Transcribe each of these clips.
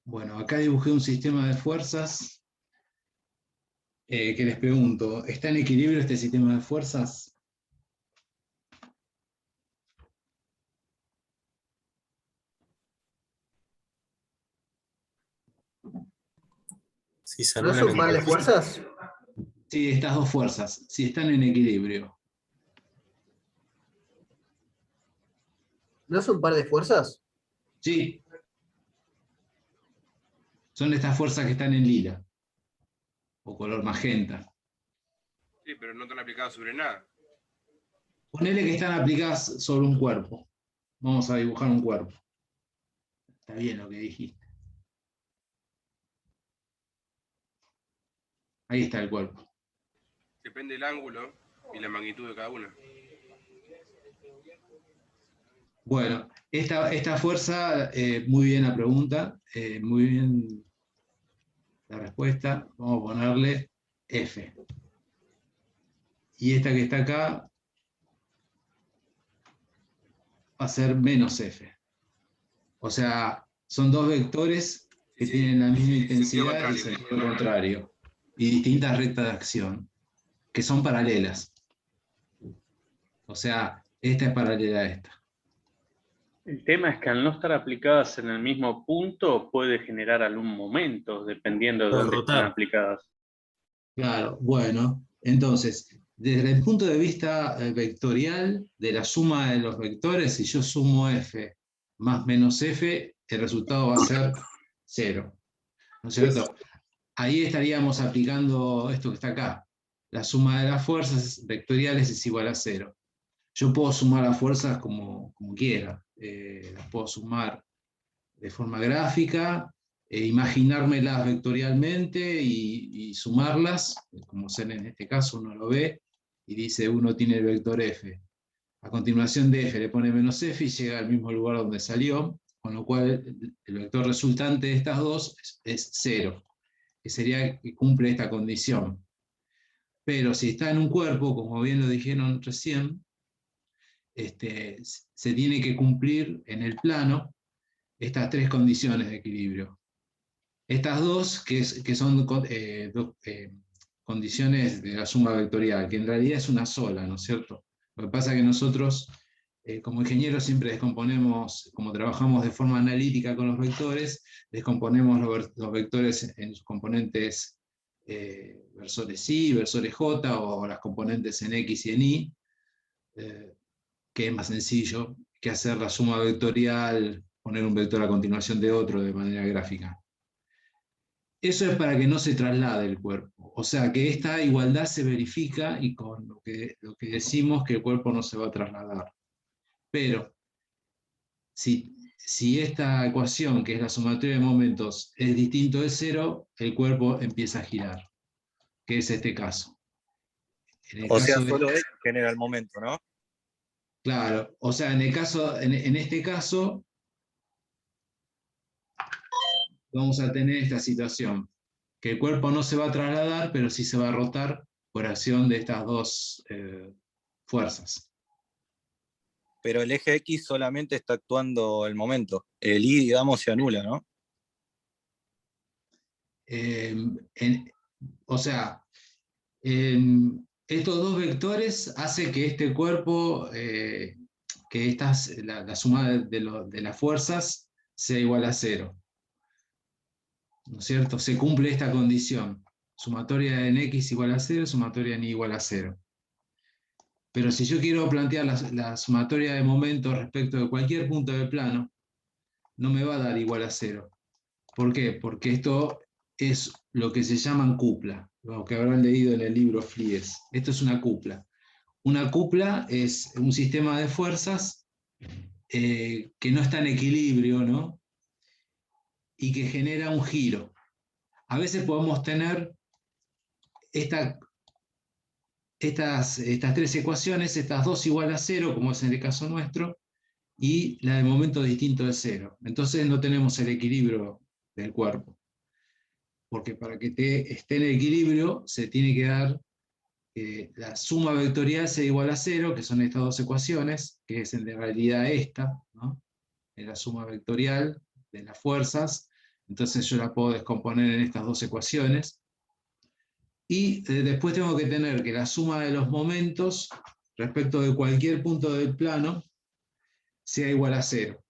Bueno, acá dibujé un sistema de fuerzas que les pregunto, ¿está en equilibrio este sistema de fuerzas? Si se ¿No es anulan un par entre de sí. fuerzas? Sí, estas dos fuerzas, si están en equilibrio. ¿No es un par de fuerzas? Sí, son estas fuerzas que están en lila o color magenta. Sí, pero no están aplicadas sobre nada. Ponele que están aplicadas sobre un cuerpo. Vamos a dibujar un cuerpo. Está bien lo que dijiste. Ahí está el cuerpo. Depende del ángulo y la magnitud de cada una. Bueno, esta fuerza, muy bien la pregunta, muy bien la respuesta. Vamos a ponerle F. Y esta que está acá va a ser menos F. O sea, son dos vectores que Sí, tienen la misma sentido intensidad y contrario. sentido contrario, y distintas rectas de acción, que son paralelas. O sea, esta es paralela a esta. El tema es que al no estar aplicadas en el mismo punto puede generar algún momento, dependiendo de Puede dónde estén rotar. aplicadas. Claro, bueno, entonces, desde el punto de vista vectorial, de la suma de los vectores, si yo sumo F más menos F, el resultado va a ser 0. ¿No es cierto? Ahí estaríamos aplicando esto que está acá. La suma de las fuerzas vectoriales es igual a 0. Yo puedo sumar las fuerzas como quiera. Las puedo sumar de forma gráfica, imaginármelas vectorialmente y sumarlas, como en este caso uno lo ve, y dice uno tiene el vector F. A continuación de F le pone menos F y llega al mismo lugar donde salió, con lo cual el vector resultante de estas dos es 0, que sería que cumple esta condición. Pero si está en un cuerpo, como bien lo dijeron recién, se tiene que cumplir en el plano estas tres condiciones de equilibrio. Estas dos, que son condiciones de la suma vectorial, que en realidad es una sola, ¿no es cierto? Lo que pasa es que nosotros, como ingenieros, siempre descomponemos, como trabajamos de forma analítica con los vectores, descomponemos los vectores en sus componentes versores Y, versores J, o las componentes en X y en Y, que es más sencillo que hacer la suma vectorial, poner un vector a continuación de otro de manera gráfica. Eso es para que no se traslade el cuerpo. O sea, que esta igualdad se verifica y con lo que decimos que el cuerpo no se va a trasladar. Pero, si esta ecuación, que es la sumatoria de momentos, es distinto de 0, el cuerpo empieza a girar, que es este caso. En el O sea, caso de, solo él genera el momento, ¿no? claro, o sea, en este caso, vamos a tener esta situación, que el cuerpo no se va a trasladar, pero sí se va a rotar por acción de estas dos fuerzas. Pero el eje X solamente está actuando el momento. El Y, digamos, se anula, ¿no? O sea, estos dos vectores hacen que este cuerpo, que la suma de las fuerzas sea igual a 0. ¿No es cierto? Se cumple esta condición. Sumatoria en X igual a 0, sumatoria en Y igual a 0. Pero si yo quiero plantear la sumatoria de momentos respecto de cualquier punto del plano, no me va a dar igual a 0. ¿Por qué? Porque esto es lo que se llaman cupla, lo que habrán leído en el libro Flies. Esto es una cupla. Una cupla es un sistema de fuerzas que no está en equilibrio, ¿no? Y que genera un giro. A veces podemos tener estas tres ecuaciones, estas dos igual a 0, como es en el caso nuestro, y la de momento distinto de 0. Entonces no tenemos el equilibrio del cuerpo. Porque para que esté en equilibrio se tiene que dar la suma vectorial sea igual a 0, que son estas dos ecuaciones, que es en realidad esta, ¿no? Es la suma vectorial de las fuerzas Entonces yo la puedo descomponer en estas dos ecuaciones. Y después tengo que tener que la suma de los momentos respecto de cualquier punto del plano sea igual a 0,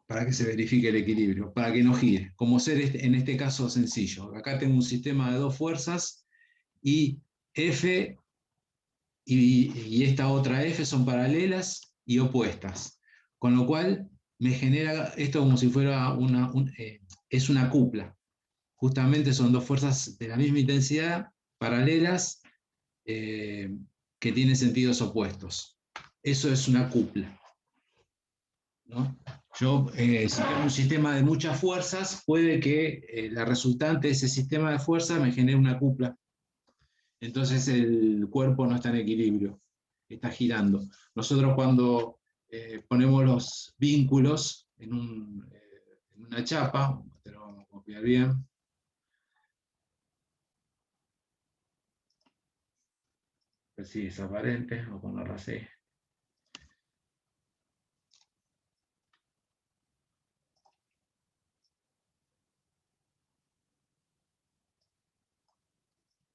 para que se verifique el equilibrio, para que no gire, como ser en este caso sencillo. Acá tengo un sistema de dos fuerzas, y F y esta otra F son paralelas y opuestas, con lo cual me genera esto como si fuera es una cupla. Justamente son dos fuerzas de la misma intensidad, paralelas, que tienen sentidos opuestos. Eso es una cupla, ¿no? Yo, si tengo un sistema de muchas fuerzas, puede que la resultante de ese sistema de fuerzas me genere una cupla. Entonces el cuerpo no está en equilibrio, está girando. Nosotros cuando ponemos los vínculos en una chapa, te lo vamos a copiar bien, ver si es aparente, vamos a ponerlo así.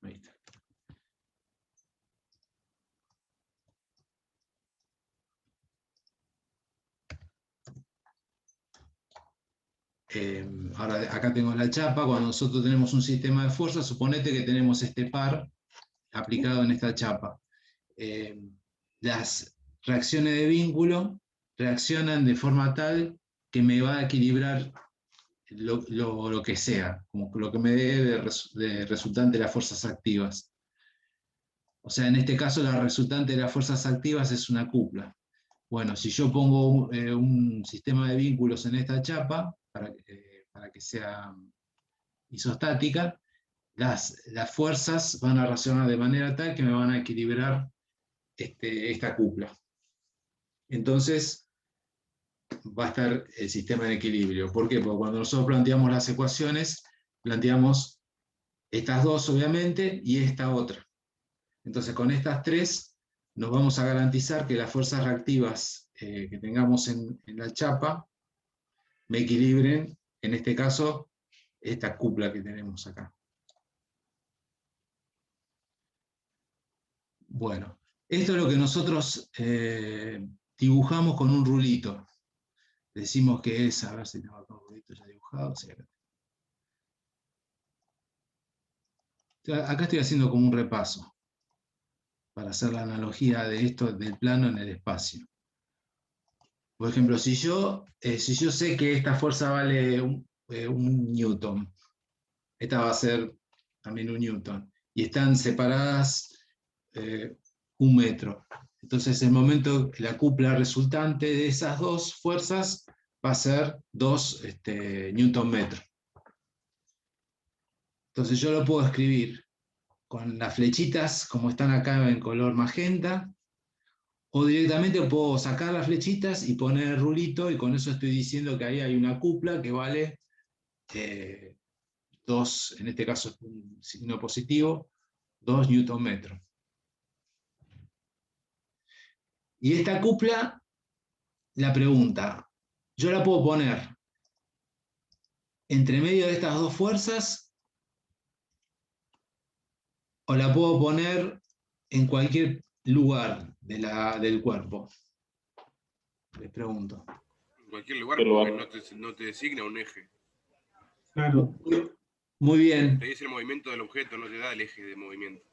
Ahí está. Ahora acá tengo la chapa. Cuando nosotros tenemos un sistema de fuerza, suponete que tenemos este par aplicado en esta chapa. Las reacciones de vínculo reaccionan de forma tal que me va a equilibrar lo que sea, como lo que me dé de resultante de las fuerzas activas. O sea, en este caso la resultante de las fuerzas activas es una cupla. Bueno, si yo pongo un sistema de vínculos en esta chapa, para que sea isostática, las fuerzas van a reaccionar de manera tal que me van a equilibrar esta cupla. Entonces va a estar el sistema en equilibrio. ¿Por qué? Porque cuando nosotros planteamos las ecuaciones, planteamos estas dos, obviamente, y esta otra. Entonces, con estas tres, nos vamos a garantizar que las fuerzas reactivas que tengamos en la chapa me equilibren, en este caso, esta cupla que tenemos acá. Bueno, esto es lo que nosotros dibujamos con un rulito. Decimos que es, a ver si tengo acá un rulito ya dibujado. Sí, acá estoy haciendo como un repaso para hacer la analogía de esto del plano en el espacio. Por ejemplo, si yo sé que esta fuerza vale un newton, esta va a ser también un newton, y están separadas 1 metro. Entonces, el momento, la cupla resultante de esas dos fuerzas va a ser 2 newton metro. Entonces, yo lo puedo escribir con las flechitas como están acá en color magenta, o directamente puedo sacar las flechitas y poner el rulito, y con eso estoy diciendo que ahí hay una cupla que vale 2, en este caso es un signo positivo, 2 newton metros. Y esta cupla, la pregunta, yo la puedo poner entre medio de estas dos fuerzas, o la puedo poner en cualquier lugar del cuerpo. Les pregunto. En cualquier lugar, porque no te designa un eje. Claro. Muy bien. Te dice el movimiento del objeto, no te da el eje de movimiento.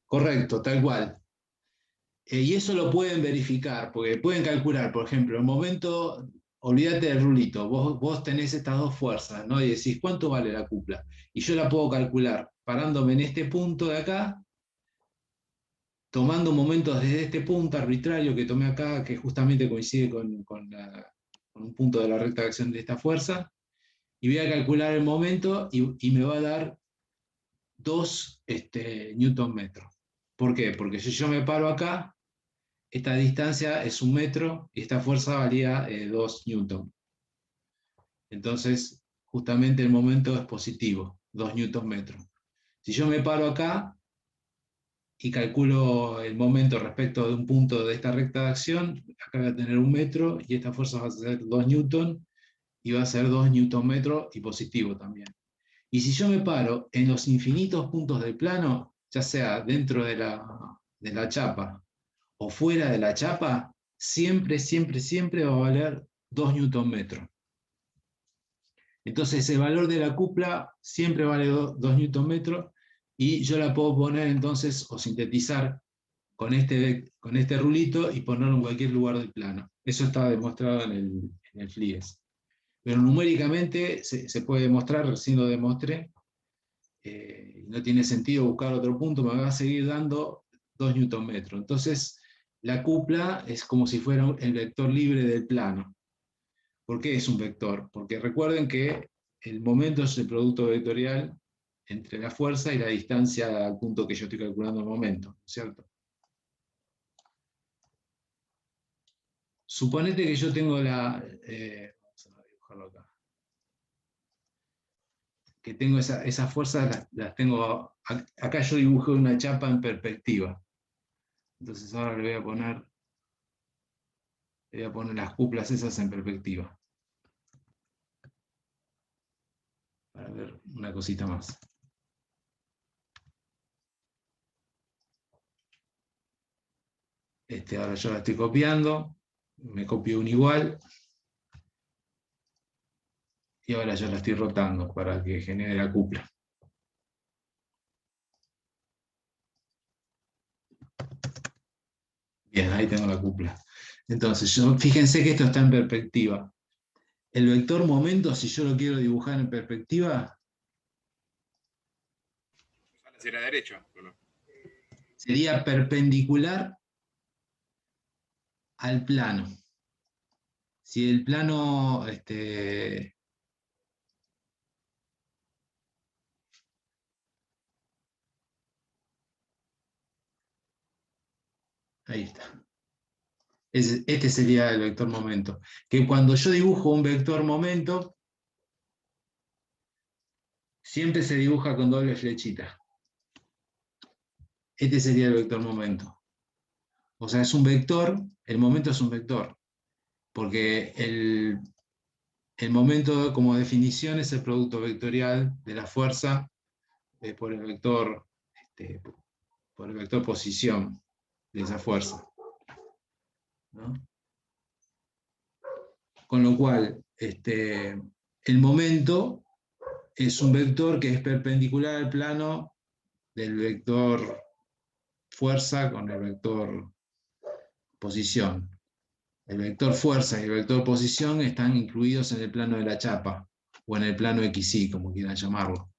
Correcto, tal cual. Y eso lo pueden verificar, porque pueden calcular, por ejemplo, el momento, olvídate del rulito, vos tenés estas dos fuerzas, ¿no? Y decís, ¿cuánto vale la cupla? Y yo la puedo calcular parándome en este punto de acá, tomando momentos desde este punto arbitrario que tomé acá, que justamente coincide con un punto de la recta de acción de esta fuerza, y voy a calcular el momento y me va a dar 2 newton metros. ¿Por qué? Porque si yo me paro acá, esta distancia es 1 metro y esta fuerza valía 2 newton. Entonces, justamente el momento es positivo, 2 newton metros. Si yo me paro acá y calculo el momento respecto de un punto de esta recta de acción, acá voy a tener 1 metro y esta fuerza va a ser 2 newton, y va a ser 2 Nm y positivo también. Y si yo me paro en los infinitos puntos del plano, ya sea dentro de la chapa o fuera de la chapa, siempre, siempre, siempre va a valer 2 Nm. Entonces el valor de la cupla siempre vale 2 Nm, y yo la puedo poner entonces, o sintetizar, con este rulito y ponerlo en cualquier lugar del plano. Eso está demostrado en el FLIES. Pero numéricamente se puede demostrar, recién lo demostré. No tiene sentido buscar otro punto, me va a seguir dando 2 Nm. Entonces, la cupla es como si fuera el vector libre del plano. ¿Por qué es un vector? Porque recuerden que el momento es el producto vectorial entre la fuerza y la distancia al punto que yo estoy calculando el momento, ¿cierto? Suponete que yo tengo vamos a dibujarlo acá. Que tengo esas fuerzas, las tengo, acá yo dibujé una chapa en perspectiva. Entonces ahora le voy a poner las cuplas esas en perspectiva. Para ver una cosita más. Ahora yo la estoy copiando, me copio un igual, y ahora yo la estoy rotando para que genere la cupla. Bien, ahí tengo la cupla. Entonces, fíjense que esto está en perspectiva. El vector momento, si yo lo quiero dibujar en perspectiva, Hacia la derecha, ¿o no? sería perpendicular al plano. Si el plano, ahí está. Este sería el vector momento. Que cuando yo dibujo un vector momento, siempre se dibuja con doble flechita. Este sería el vector momento. O sea, es un vector, el momento es un vector. Porque el momento, como definición, es el producto vectorial de la fuerza por el vector posición de esa fuerza, ¿no? Con lo cual, el momento es un vector que es perpendicular al plano del vector fuerza con el vector posición. El vector fuerza y el vector posición están incluidos en el plano de la chapa, o en el plano XY, como quieran llamarlo.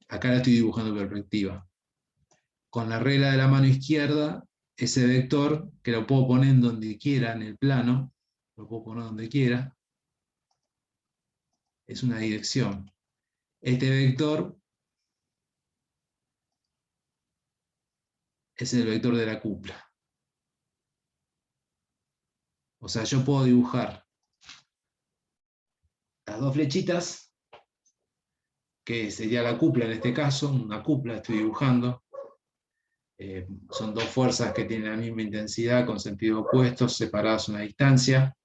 Acá la estoy dibujando en perspectiva. Con la regla de la mano izquierda, ese vector, que lo puedo poner en donde quiera en el plano, lo puedo poner donde quiera, es una dirección. Este vector es el vector de la cupla. O sea, yo puedo dibujar las dos flechitas, que sería la cupla en este caso, una cupla estoy dibujando. Son dos fuerzas que tienen la misma intensidad con sentido opuesto, separadas a una distancia.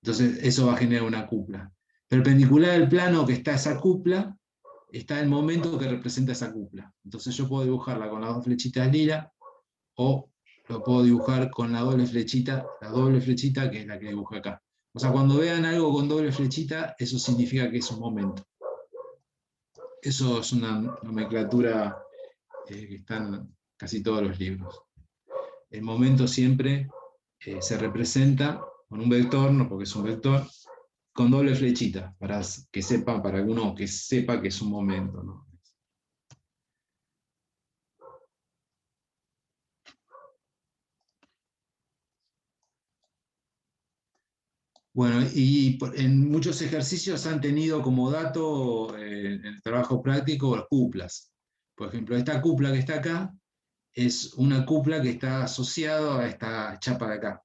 Entonces eso va a generar una cupla. Perpendicular al plano que está esa cupla, está el momento que representa esa cupla. Entonces yo puedo dibujarla con las dos flechitas lila, o lo puedo dibujar con la doble flechita que es la que dibujo acá. O sea, cuando vean algo con doble flechita, eso significa que es un momento. Eso es una nomenclatura que está en casi todos los libros. El momento siempre se representa con un vector, no porque es un vector, con doble flechita, para alguno que sepa que es un momento, ¿no? Bueno, y en muchos ejercicios han tenido como dato en el trabajo práctico las cuplas. Por ejemplo, esta cupla que está acá es una cupla que está asociada a esta chapa de acá.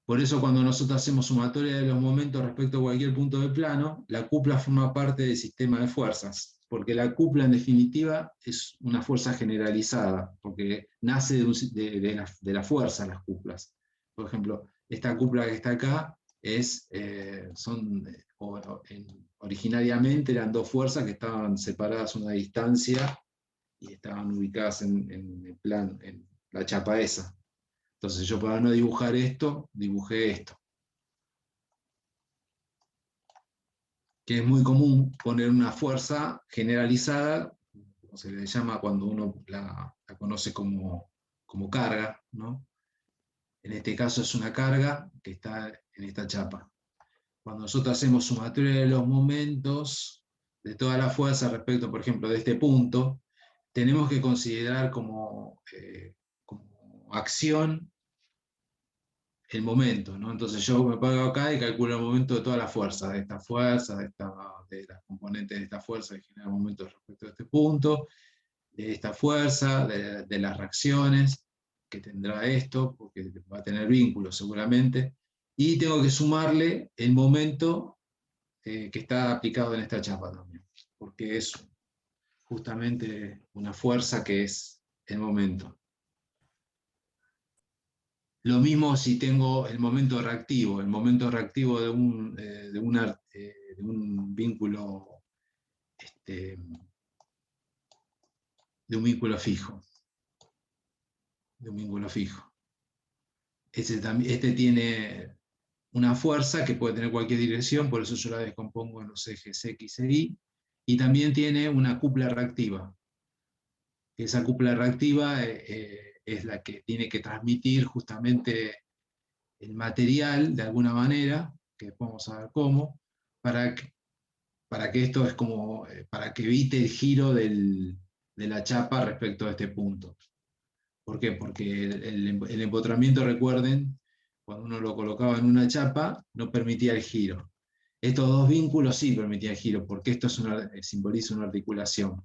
Por eso cuando nosotros hacemos sumatoria de los momentos respecto a cualquier punto del plano, la cupla forma parte del sistema de fuerzas. porque la cupla en definitiva es una fuerza generalizada, porque nace de la fuerza las cuplas. Por ejemplo, esta cupla que está acá originariamente eran dos fuerzas que estaban separadas a una distancia y estaban ubicadas en el plan, en la chapa esa. Entonces yo, para no dibujar esto, dibujé esto. Que es muy común poner una fuerza generalizada, como se le llama cuando uno la conoce como carga, ¿no? En este caso es una carga que está en esta chapa. Cuando nosotros hacemos sumatoria de los momentos de toda la fuerza respecto, por ejemplo, de este punto, tenemos que considerar como acción el momento, ¿no? Entonces yo me pongo acá y calculo el momento de toda la fuerza, de esta fuerza, de las componentes de esta fuerza que genera momentos respecto a este punto, de esta fuerza, de las reacciones que tendrá esto, porque va a tener vínculos seguramente, y tengo que sumarle el momento que está aplicado en esta chapa también, porque es justamente una fuerza que es el momento. Lo mismo si tengo el momento reactivo de un vínculo, de un vínculo fijo. Este tiene una fuerza que puede tener cualquier dirección, por eso yo la descompongo en los ejes X e Y, y también tiene una cupla reactiva. Esa cupla reactiva es la que tiene que transmitir justamente el material de alguna manera, que después vamos a ver cómo, para que esto es como, para que evite el giro de la chapa respecto a este punto. ¿Por qué? Porque el empotramiento, recuerden, cuando uno lo colocaba en una chapa, no permitía el giro. Estos dos vínculos sí permitían el giro, porque esto simboliza una articulación,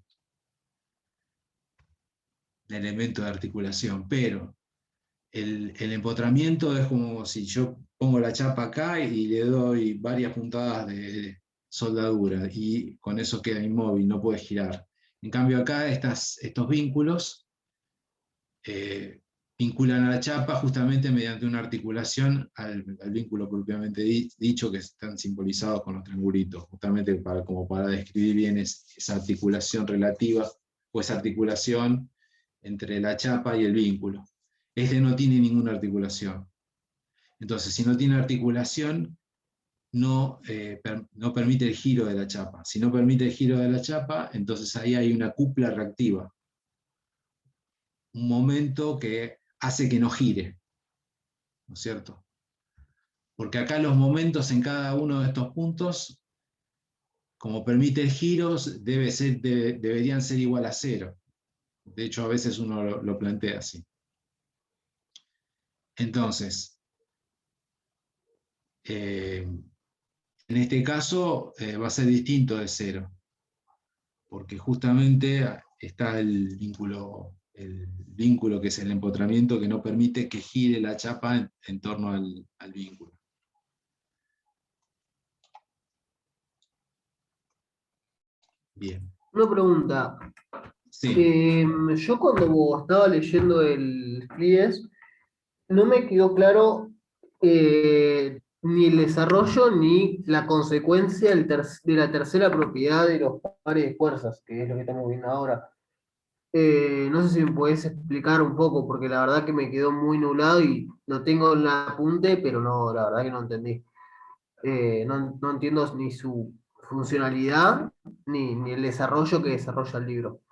un elemento de articulación, pero el empotramiento es como si yo pongo la chapa acá y le doy varias puntadas de soldadura, y con eso queda inmóvil, no puede girar. En cambio acá estos vínculos vinculan a la chapa justamente mediante una articulación al vínculo propiamente dicho, que están simbolizados con los triangulitos, justamente como para describir bien esa articulación relativa, o esa articulación entre la chapa y el vínculo. Este no tiene ninguna articulación. Entonces, si no tiene articulación, no permite el giro de la chapa. Si no permite el giro de la chapa, entonces ahí hay una cupla reactiva. Un momento que hace que no gire, ¿no es cierto? Porque acá los momentos en cada uno de estos puntos, como permite el giro, deberían ser igual a cero. De hecho, a veces uno lo plantea así. Entonces, en este caso va a ser distinto de cero, porque justamente está el vínculo que es el empotramiento, que no permite que gire la chapa en torno al vínculo. Bien. Una pregunta. Sí. Yo cuando estaba leyendo el Flies, no me quedó claro ni el desarrollo ni la consecuencia de la tercera propiedad de los pares de fuerzas, que es lo que estamos viendo ahora. No sé si me podés explicar un poco, porque la verdad que me quedó muy nublado y lo tengo en la apunte, pero no, la verdad que no entendí. No entiendo ni su funcionalidad ni el desarrollo que desarrolla el libro.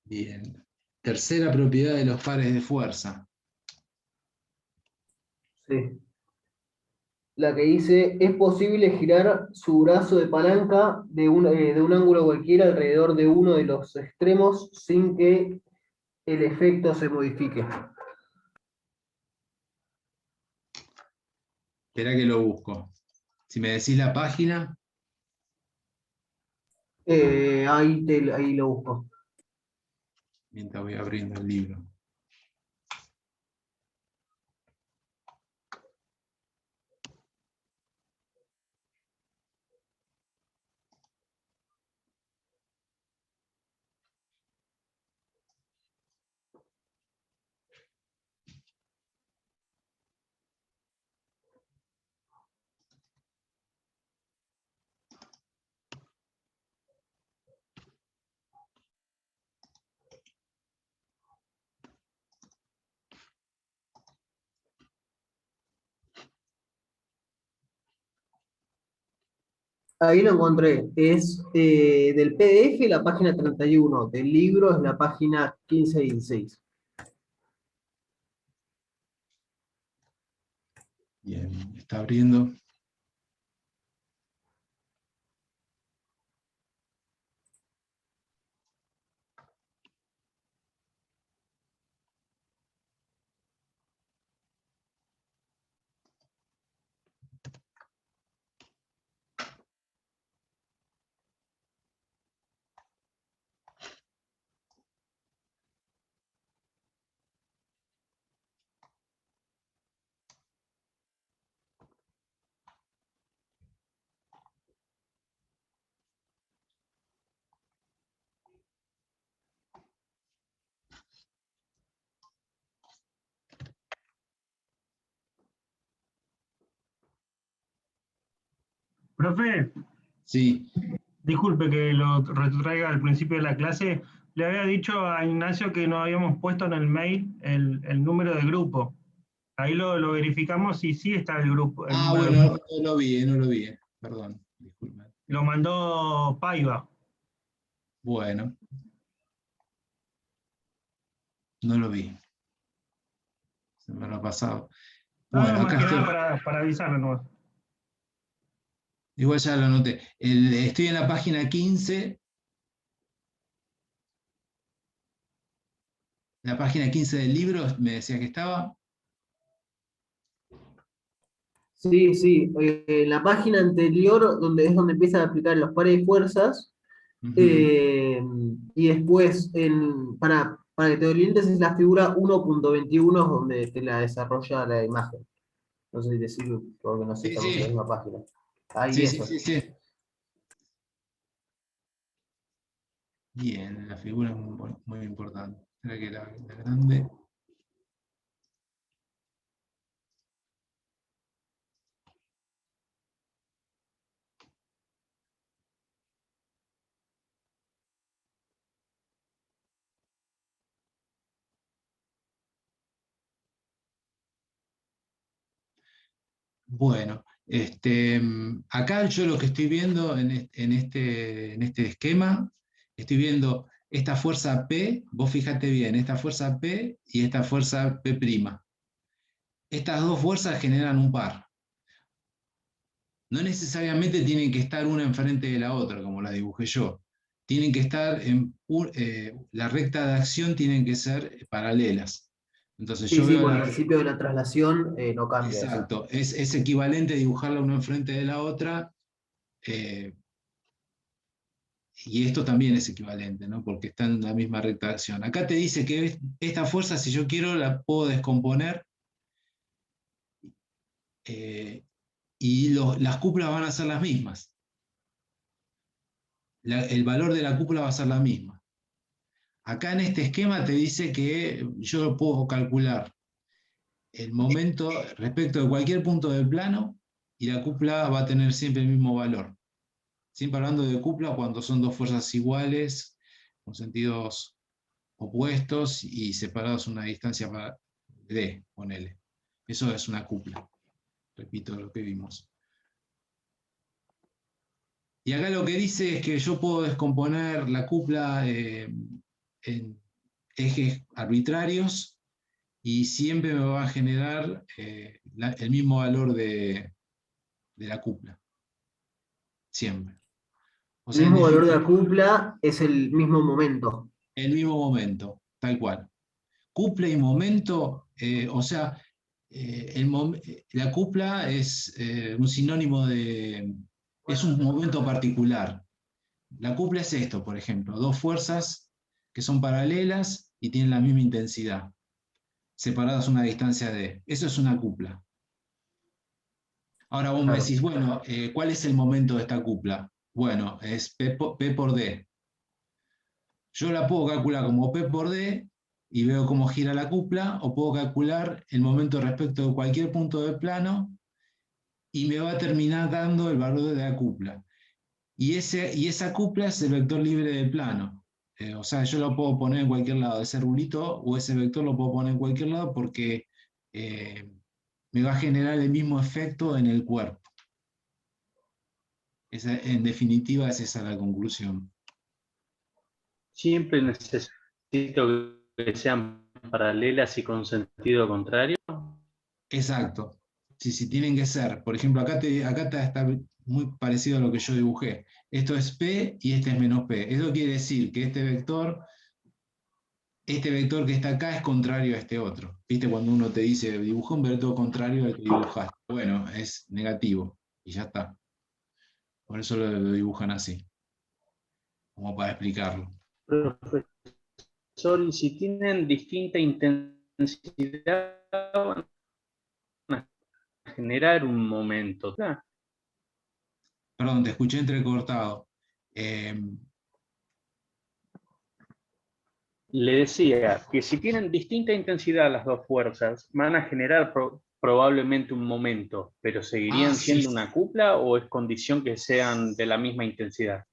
Bien. Tercera propiedad de los pares de fuerza. Sí. La que dice, es posible girar su brazo de palanca de un ángulo cualquiera alrededor de uno de los extremos sin que el efecto se modifique. Espera que lo busco. Si me decís la página. Ahí lo busco. Mientras voy abriendo el libro. Ahí lo encontré. Es del PDF la página 31, del libro es la página 15 y 16. Bien, está abriendo. Profe, Sí. disculpe que lo retrotraiga al principio de la clase. Le había dicho a Ignacio que no habíamos puesto en el mail el número de grupo. Ahí lo verificamos y sí está el grupo, el número de Bueno, grupo. no lo vi. Perdón, disculpa. Lo mandó Paiva. Bueno, no lo vi. Se me lo ha pasado. No, Bueno, más acá que estoy. nada para avisarlo, ¿no? Igual ya lo anoté. Estoy en la página 15. La página 15 del libro, me decía que estaba. Sí, sí. En la página anterior, donde es donde empiezan a aplicar los pares de fuerzas, Ujú. y después, para que te orientes, es la figura 1.21, donde te la desarrolla la imagen. No sé si te sirve, porque no sé, Sí, estamos en la sí. misma página. Ahí Sí, sí, eso. sí, sí. Bien, la figura es muy importante. Espera que la grande. Bueno, acá yo lo que estoy viendo en este esquema, estoy viendo esta fuerza P, vos fíjate bien, esta fuerza P y esta fuerza P'. Estas dos fuerzas generan un par. No necesariamente tienen que estar una enfrente de la otra, como la dibujé yo. Tienen que estar la recta de acción tienen que ser paralelas. Entonces Sí, yo sí, veo por el la... principio de la traslación no cambia eso. Exacto, es equivalente dibujarla una enfrente de la otra, y esto también es equivalente, ¿no? Porque está en la misma recta de acción. Acá te dice que esta fuerza, si yo quiero, la puedo descomponer, y las cúpulas van a ser las mismas. El valor de la cúpula va a ser la misma. Acá en este esquema te dice que yo puedo calcular el momento respecto de cualquier punto del plano, y la cúpula va a tener siempre el mismo valor. Siempre hablando de cúpula cuando son dos fuerzas iguales, con sentidos opuestos y separados una distancia d, ponele. Eso es una cúpula. Repito lo que vimos. Y acá lo que dice es que yo puedo descomponer la cúpula en ejes arbitrarios, y siempre me va a generar el mismo valor de la cúpula. Siempre. O El sea, en mismo valor de la definitiva, cúpula es el mismo momento. el mismo momento, tal cual. Cúpula y momento, o sea, la cúpula es un sinónimo de... es un momento particular. La cúpula es esto, por ejemplo, dos fuerzas que son paralelas y tienen la misma intensidad, separadas a una distancia d. Eso es una cúpula. Ahora vos me Claro. decís, bueno, ¿cuál es el momento de esta cúpula? Bueno, es P por D. Yo la puedo calcular como P por D y veo cómo gira la cúpula, o puedo calcular el momento respecto de cualquier punto del plano y me va a terminar dando el valor de la cúpula. Y esa cúpula es el vector libre del plano. O sea, yo lo puedo poner en cualquier lado. Ese rulito o ese vector lo puedo poner en cualquier lado porque me va a generar el mismo efecto en el cuerpo. En definitiva, es esa la conclusión. Siempre necesito que sean paralelas y con sentido contrario. Exacto. Sí, tienen que ser. Por ejemplo, acá está muy parecido a lo que yo dibujé. Esto es P y este es menos P. Eso quiere decir que este vector que está acá es contrario a este otro. ¿Viste? Cuando uno te dice, dibuja un vector contrario al que dibujaste. Bueno, es negativo. Y ya está. Por eso lo dibujan así. Como para explicarlo. Profesor, y si tienen distinta intensidad, van a generar un momento. Perdón, te escuché entrecortado. Le decía que si tienen distinta intensidad las dos fuerzas, van a generar probablemente un momento, pero ¿seguirían sí. siendo una cupla o es condición que sean de la misma intensidad?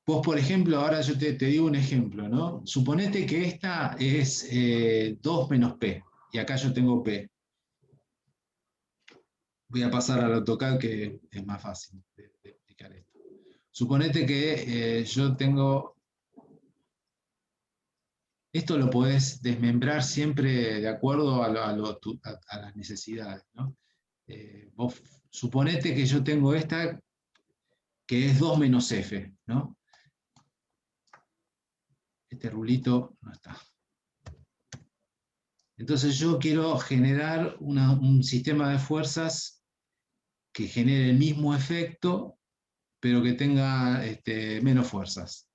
Vos, por ejemplo, ahora yo te digo un ejemplo, ¿no? Suponete que esta es 2 menos P, y acá yo tengo P. Voy a pasar al AutoCAD, que es más fácil de explicar esto. Suponete que yo tengo... Esto lo podés desmembrar siempre de acuerdo a las necesidades, ¿no? Vos suponete que yo tengo esta que es 2 menos F, ¿no? Este rulito no está. Entonces yo quiero generar un sistema de fuerzas que genere el mismo efecto, pero que tenga menos fuerzas,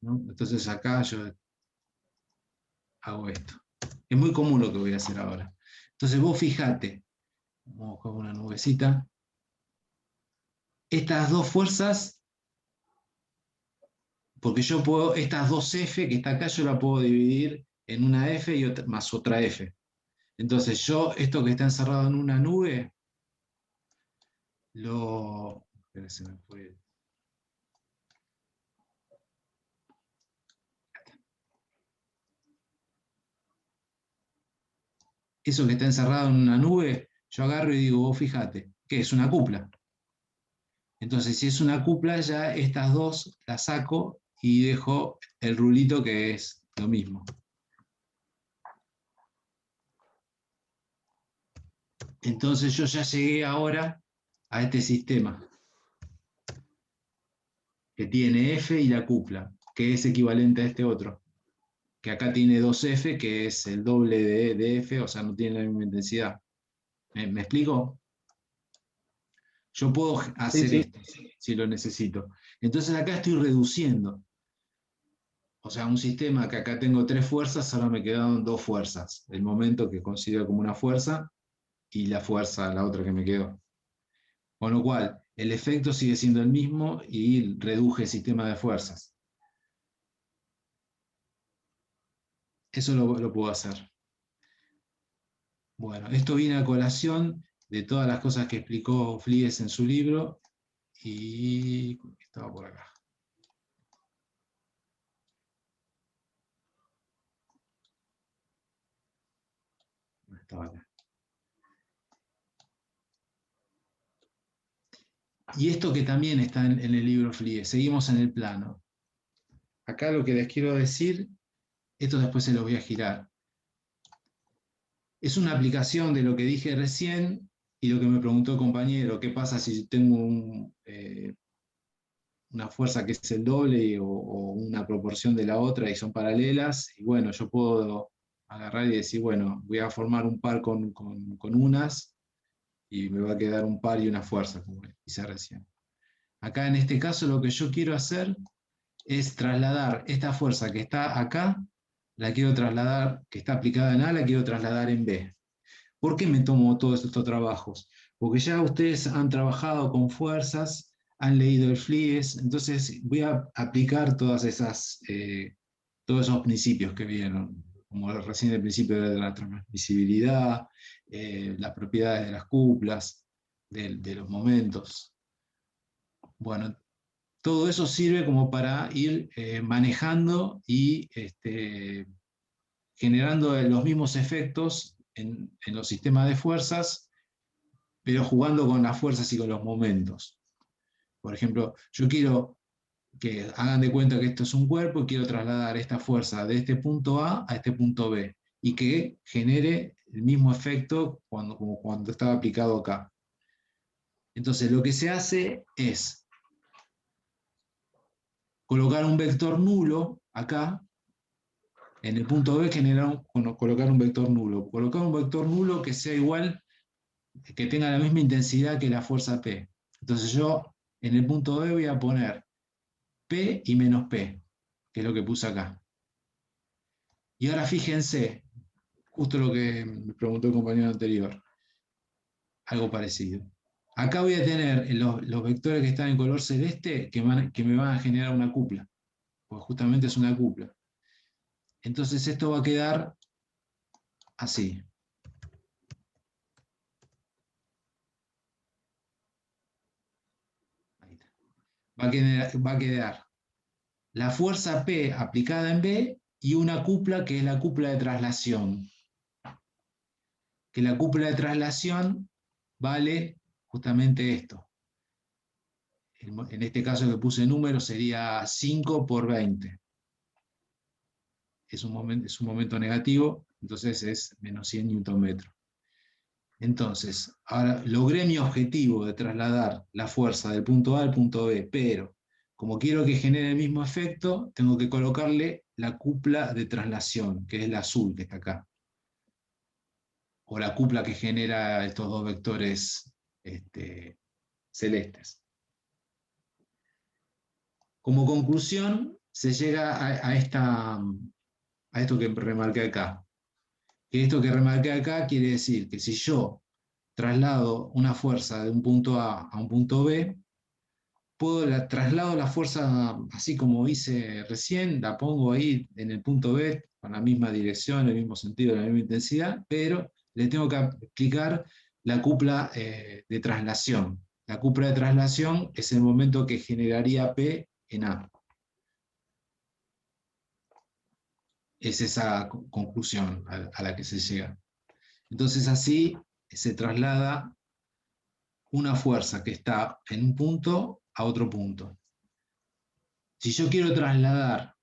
¿no? Entonces acá yo hago esto. Es muy común lo que voy a hacer ahora. Entonces vos fijate, vamos con una nubecita, estas dos fuerzas, porque yo puedo, estas dos F que está acá, yo la puedo dividir en una F y más otra F. Entonces yo, esto que está encerrado en una nube, se me fue. Eso que está encerrado en una nube, yo agarro y digo, vos fíjate, que es una cupla. Entonces, si es una cupla, ya estas dos las saco y dejo el rulito que es lo mismo. Entonces yo ya llegué ahora a este sistema que tiene F y la cupla, que es equivalente a este otro, que acá tiene 2F, que es el doble de F, o sea, no tiene la misma intensidad. ¿Me explico? Yo puedo hacer Sí. esto si lo necesito. Entonces acá estoy reduciendo. O sea, un sistema que acá tengo 3 fuerzas, ahora me quedaron 2 fuerzas. El momento que considero como una fuerza y la fuerza, la otra que me quedó. Con lo cual, el efecto sigue siendo el mismo y reduje el sistema de fuerzas. Eso lo puedo hacer. Bueno, esto viene a colación de todas las cosas que explicó Flies en su libro y estaba por acá. Estaba acá. Y esto que también está en el libro Flies, seguimos en el plano. Acá lo que les quiero decir, esto después se los voy a girar. Es una aplicación de lo que dije recién y lo que me preguntó el compañero, ¿qué pasa si tengo una fuerza que es el doble o una proporción de la otra y son paralelas? Y bueno, yo puedo agarrar y decir, bueno, voy a formar un par con unas y me va a quedar un par y una fuerza, como hice recién. Acá en este caso lo que yo quiero hacer es trasladar esta fuerza que está acá, la quiero trasladar, que está aplicada en A, la quiero trasladar en B. ¿Por qué me tomo todos estos trabajos? Porque ya ustedes han trabajado con fuerzas, han leído el Flies, entonces voy a aplicar todos esos principios que vieron, como recién el principio de la transmisibilidad, las propiedades de las cuplas, de los momentos. Bueno, todo eso sirve como para ir manejando y generando los mismos efectos en los sistemas de fuerzas pero jugando con las fuerzas y con los momentos. Por ejemplo, yo quiero que hagan de cuenta que esto es un cuerpo y quiero trasladar esta fuerza de este punto A a este punto B y que genere el mismo efecto como cuando estaba aplicado acá. Entonces lo que se hace es colocar un vector nulo acá, en el punto B colocar un vector nulo. Colocar un vector nulo que sea igual, que tenga la misma intensidad que la fuerza P. Entonces yo en el punto B voy a poner P y menos P, que es lo que puse acá. Y ahora fíjense, justo lo que me preguntó el compañero anterior, algo parecido. Acá voy a tener los vectores que están en color celeste que me van a generar una cupla, porque justamente es una cupla. Entonces esto va a quedar así. Ahí está. Va a quedar la fuerza P aplicada en B y una cupla que es la cupla de traslación. Que la cupla de traslación vale justamente esto. En este caso que puse número sería 5 por 20. Es un momento negativo, entonces es menos 100 Nm. Entonces, ahora logré mi objetivo de trasladar la fuerza del punto A al punto B, pero como quiero que genere el mismo efecto, tengo que colocarle la cupla de traslación, que es la azul que está acá. O la cupla que genera estos dos vectores celestes. Como conclusión, se llega a esto que remarqué acá. Que esto que remarqué acá quiere decir que si yo traslado una fuerza de un punto A a un punto B, traslado la fuerza así como hice recién, la pongo ahí en el punto B con la misma dirección, el mismo sentido, la misma intensidad, pero le tengo que aplicar la cupla de traslación. La cupla de traslación es el momento que generaría P en A. Es esa conclusión a la que se llega. Entonces así se traslada una fuerza que está en un punto a otro punto. Si yo quiero trasladar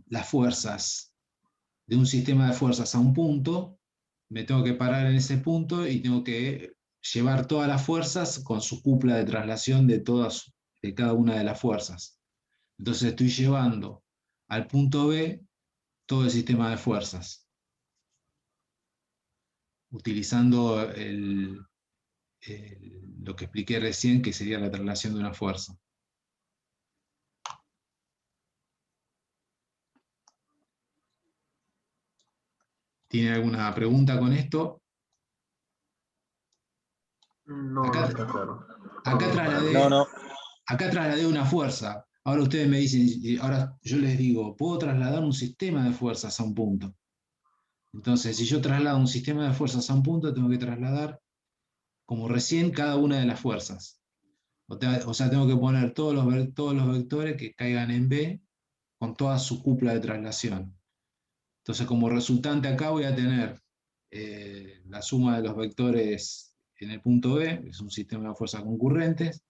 las fuerzas de un sistema de fuerzas a un punto, me tengo que parar en ese punto y tengo que llevar todas las fuerzas con su cupla de traslación de cada una de las fuerzas. Entonces estoy llevando al punto B todo el sistema de fuerzas, utilizando lo que expliqué recién, que sería la traslación de una fuerza. ¿Tiene alguna pregunta con esto? No, Acá, no está claro. acá trasladé una fuerza. Ahora ustedes me dicen, ahora yo les digo, puedo trasladar un sistema de fuerzas a un punto. Entonces, si yo traslado un sistema de fuerzas a un punto, tengo que trasladar, como recién, cada una de las fuerzas. O sea, tengo que poner todos los vectores que caigan en B con toda su cupla de traslación. Entonces, como resultante acá voy a tener la suma de los vectores en el punto B, que es un sistema de fuerzas concurrentes,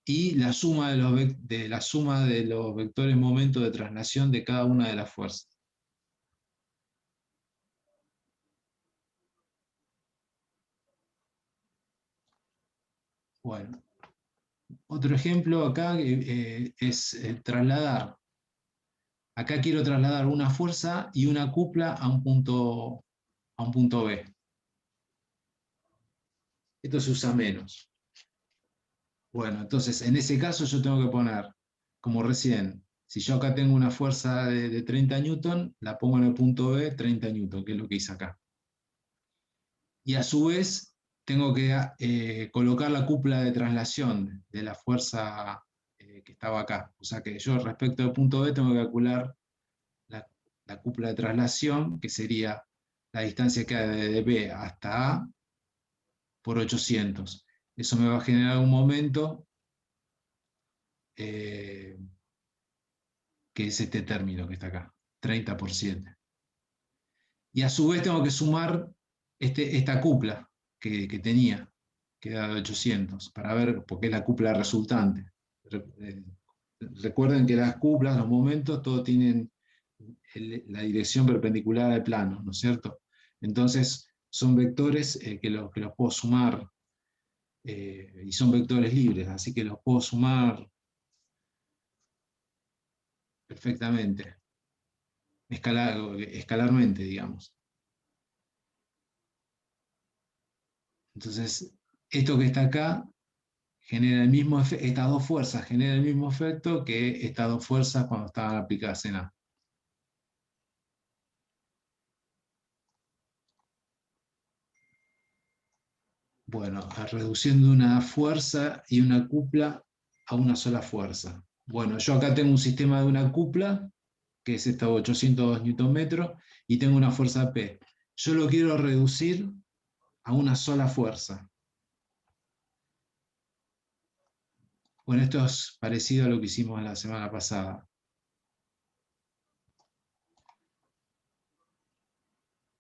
y la suma de los vectores momento de traslación de cada una de las fuerzas. Bueno, otro ejemplo acá es trasladar. Acá quiero trasladar una fuerza y una cupla a un punto B. Esto se usa menos. Bueno, entonces en ese caso yo tengo que poner, como recién, si yo acá tengo una fuerza de 30 newton, la pongo en el punto B 30 newton, que es lo que hice acá. Y a su vez tengo que colocar la cupla de traslación de la fuerza que estaba acá. O sea que yo respecto al punto B tengo que calcular la cupla de traslación, que sería la distancia que hay de B hasta A por 800. Eso me va a generar un momento que es este término que está acá, 30 por 7. Y a su vez tengo que sumar esta cupla, que tenía, que era de 800, para ver, porque es la cupla resultante. Recuerden que las cuplas, los momentos, todos tienen la dirección perpendicular al plano, ¿no es cierto? Entonces, son vectores que los puedo sumar, y son vectores libres, así que los puedo sumar perfectamente, escalarmente, digamos. Entonces, esto que está acá genera el mismo efecto, estas dos fuerzas generan el mismo efecto que estas dos fuerzas cuando estaban aplicadas en A. Bueno, reduciendo una fuerza y una cupla a una sola fuerza. Bueno, yo acá tengo un sistema de una cupla, que es esta 802 Nm, y tengo una fuerza P. Yo lo quiero reducir a una sola fuerza. Bueno, esto es parecido a lo que hicimos la semana pasada.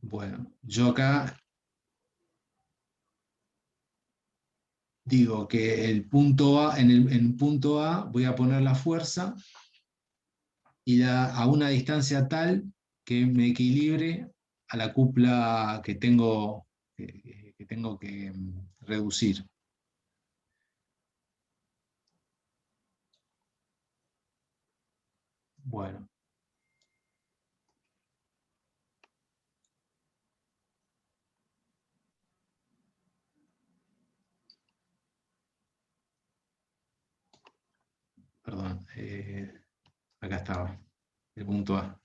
Bueno, yo acá digo que el punto A, en el punto A voy a poner la fuerza y a una distancia tal que me equilibre a la cupla que tengo que reducir. Bueno. Perdón, acá estaba, el punto A.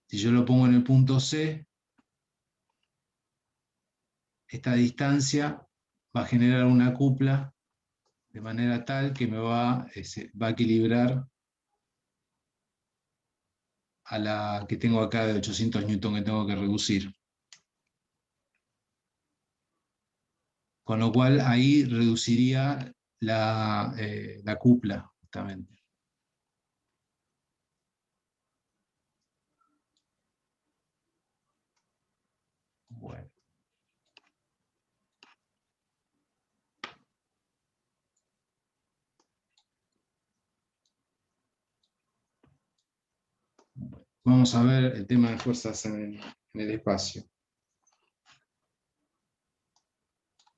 Si yo lo pongo en el punto C, esta distancia va a generar una cupla de manera tal que me va a equilibrar a la que tengo acá de 800 newton que tengo que reducir. Con lo cual ahí reduciría la cupla, justamente. Bueno. Vamos a ver el tema de fuerzas en el espacio.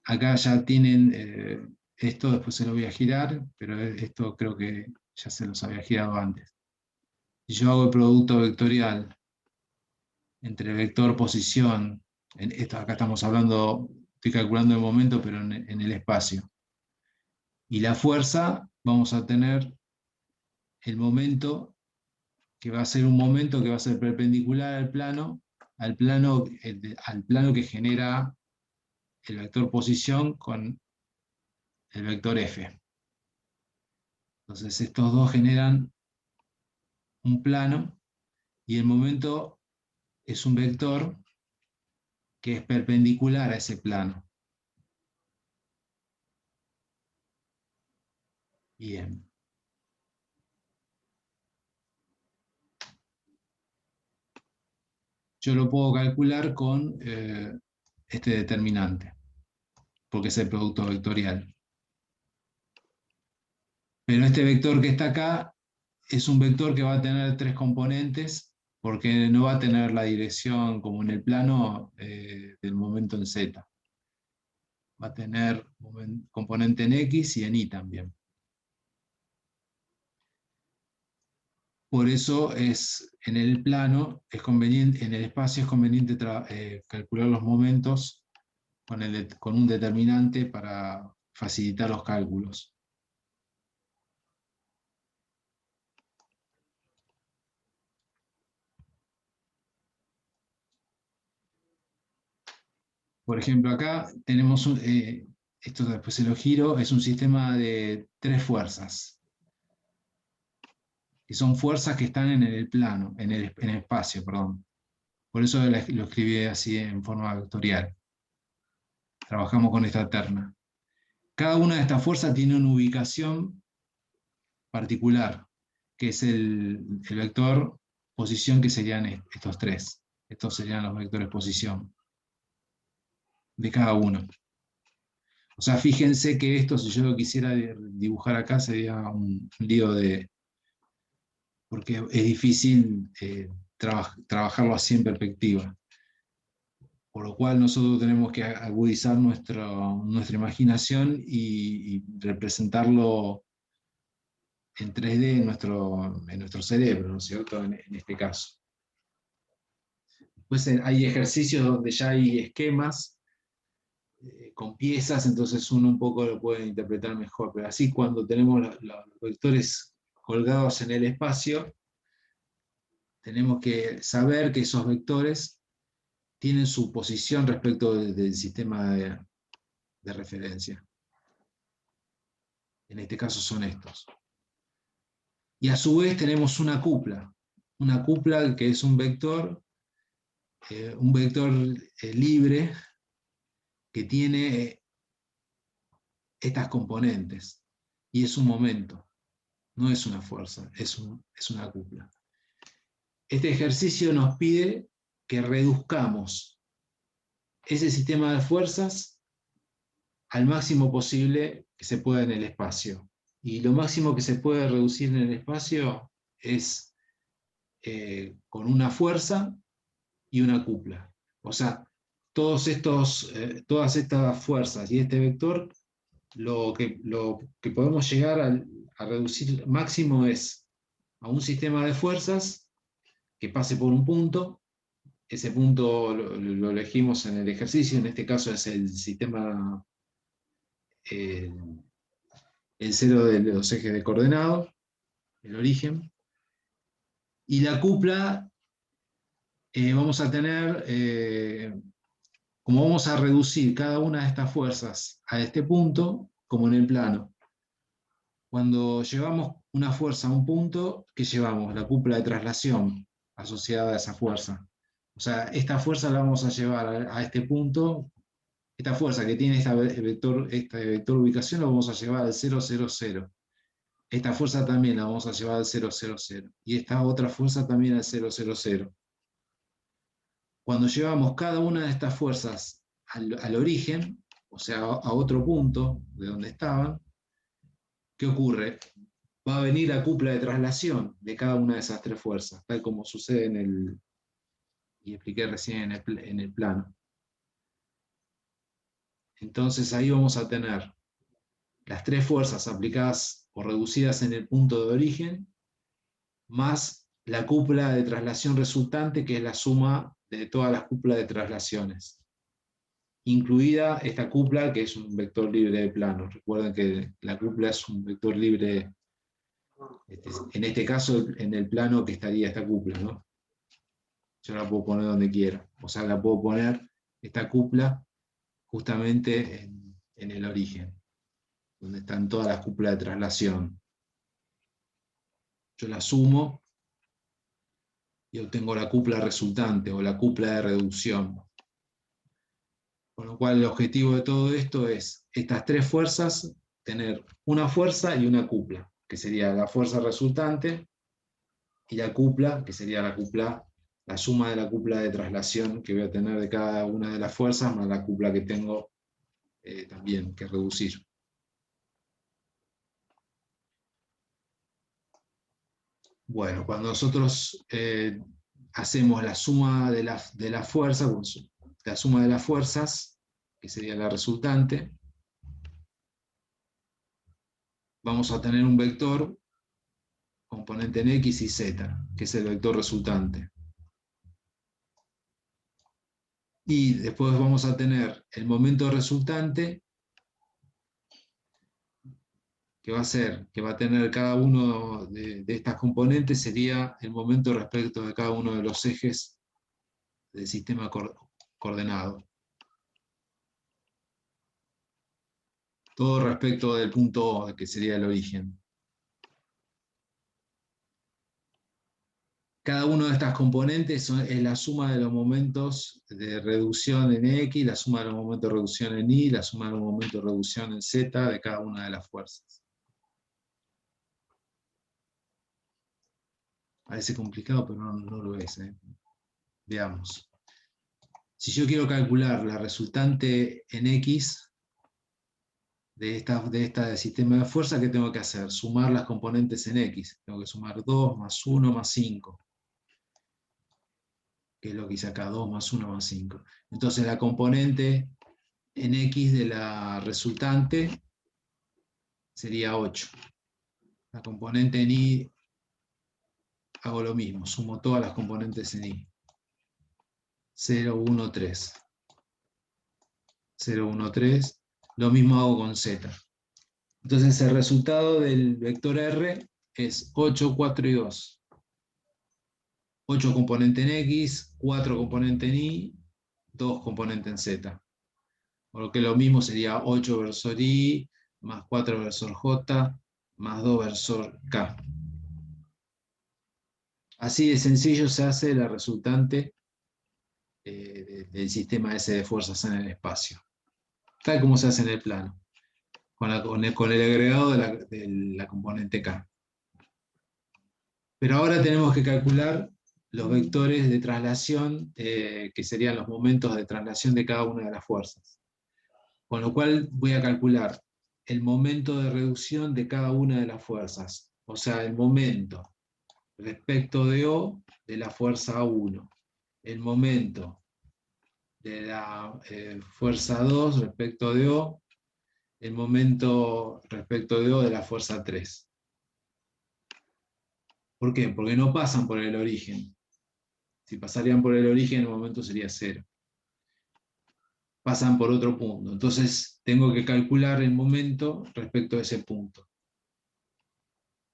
Acá ya tienen esto, después se lo voy a girar, pero esto creo que ya se los había girado antes. Si yo hago el producto vectorial entre vector posición, acá estamos hablando, estoy calculando el momento, pero en el espacio. Y la fuerza, vamos a tener el momento, que va a ser un momento que va a ser perpendicular al plano que genera el vector posición con el vector F. Entonces estos dos generan un plano y el momento es un vector que es perpendicular a ese plano. Bien. Yo lo puedo calcular con este determinante, porque es el producto vectorial. Pero este vector que está acá es un vector que va a tener tres componentes, porque no va a tener la dirección como en el plano del momento en Z. Va a tener componente en X y en Y también. Por eso en el plano es conveniente, en el espacio es conveniente calcular los momentos con un determinante para facilitar los cálculos. Por ejemplo, acá tenemos, esto después se lo giro, es un sistema de tres fuerzas. Y son fuerzas que están en el plano, en el espacio, perdón. Por eso lo escribí así en forma vectorial. Trabajamos con esta terna. Cada una de estas fuerzas tiene una ubicación particular, que es el vector posición, que serían estos tres. Estos serían los vectores posición. de cada uno. O sea, fíjense que esto, si yo lo quisiera dibujar acá, sería un lío porque es difícil trabajarlo así en perspectiva. Por lo cual nosotros tenemos que agudizar nuestra imaginación y representarlo en 3D en nuestro cerebro, ¿no es cierto? En este caso. Después hay ejercicios donde ya hay esquemas con piezas, entonces uno un poco lo puede interpretar mejor. Pero así cuando tenemos los vectores colgados en el espacio, tenemos que saber que esos vectores tienen su posición respecto del sistema de referencia. En este caso son estos. Y a su vez tenemos una cupla que es un vector libre que tiene estas componentes, y es un momento, no es una fuerza, es una cupla. Este ejercicio nos pide que reduzcamos ese sistema de fuerzas al máximo posible que se pueda en el espacio. Y lo máximo que se puede reducir en el espacio es con una fuerza y una cupla. O sea, todas estas fuerzas y este vector, lo que podemos llegar a reducir máximo es a un sistema de fuerzas que pase por un punto. Ese punto lo elegimos en el ejercicio, en este caso es el sistema, el cero de los ejes de coordenados, el origen. Y la cupla vamos a tener, como vamos a reducir cada una de estas fuerzas a este punto, como en el plano. Cuando llevamos una fuerza a un punto, ¿qué llevamos? La cupla de traslación asociada a esa fuerza. O sea, esta fuerza la vamos a llevar a este punto. Esta fuerza que tiene este vector ubicación la vamos a llevar al 0, 0, 0. Esta fuerza también la vamos a llevar al 0, 0, 0. Y esta otra fuerza también al 0, 0, 0. Cuando llevamos cada una de estas fuerzas al origen, o sea, a otro punto de donde estaban, ¿qué ocurre? Va a venir la cupla de traslación de cada una de esas tres fuerzas, tal como sucede y expliqué recién en el plano. Entonces ahí vamos a tener las tres fuerzas aplicadas o reducidas en el punto de origen, más la cupla de traslación resultante, que es la suma de todas las cuplas de traslaciones, incluida esta cupla que es un vector libre de plano. Recuerden que la cupla es un vector libre, en este caso en el plano que estaría esta cupla, ¿no? Yo la puedo poner donde quiera, o sea, la puedo poner esta cupla justamente en el origen, donde están todas las cuplas de traslación. Yo la sumo y obtengo la cupla resultante o la cupla de reducción. Con lo cual el objetivo de todo esto es estas tres fuerzas, tener una fuerza y una cupla, que sería la fuerza resultante, y la cupla, que sería la suma de la cupla de traslación que voy a tener de cada una de las fuerzas, más la cupla que tengo también que reducir. Bueno, cuando nosotros hacemos la suma de la fuerza, la suma de las fuerzas, que sería la resultante, vamos a tener un vector componente en X y Z, que es el vector resultante. Y después vamos a tener el momento resultante, que va a tener cada uno de estas componentes, sería el momento respecto de cada uno de los ejes del sistema coordenado. Todo respecto del punto O, que sería el origen. Cada una de estas componentes es la suma de los momentos de reducción en X, la suma de los momentos de reducción en Y, la suma de los momentos de reducción en Z de cada una de las fuerzas. Parece complicado, pero no lo es. Veamos. Si yo quiero calcular la resultante en X de esta sistema de fuerza, ¿qué tengo que hacer? Sumar las componentes en X. Tengo que sumar 2 más 1 más 5. Que es lo que hice acá, 2 más 1 más 5. Entonces la componente en X de la resultante sería 8. La componente en Y, hago lo mismo, sumo todas las componentes en Y. 0, 1, 3. 0, 1, 3. Lo mismo hago con Z. Entonces el resultado del vector R es 8, 4 y 2. 8 componente en X, 4 componente en Y, 2 componente en Z. Por lo que lo mismo sería 8 versor Y, más 4 versor J, más 2 versor K. Así de sencillo se hace la resultante del sistema S de fuerzas en el espacio. Tal como se hace en el plano, con el agregado de la componente K. Pero ahora tenemos que calcular los vectores de traslación, que serían los momentos de traslación de cada una de las fuerzas. Con lo cual voy a calcular el momento de reducción de cada una de las fuerzas. O sea, el momento respecto de O de la fuerza 1. El momento de la fuerza 2 respecto de O. El momento respecto de O de la fuerza 3. ¿Por qué? Porque no pasan por el origen. Si pasarían por el origen, el momento sería 0. Pasan por otro punto. Entonces, tengo que calcular el momento respecto a ese punto.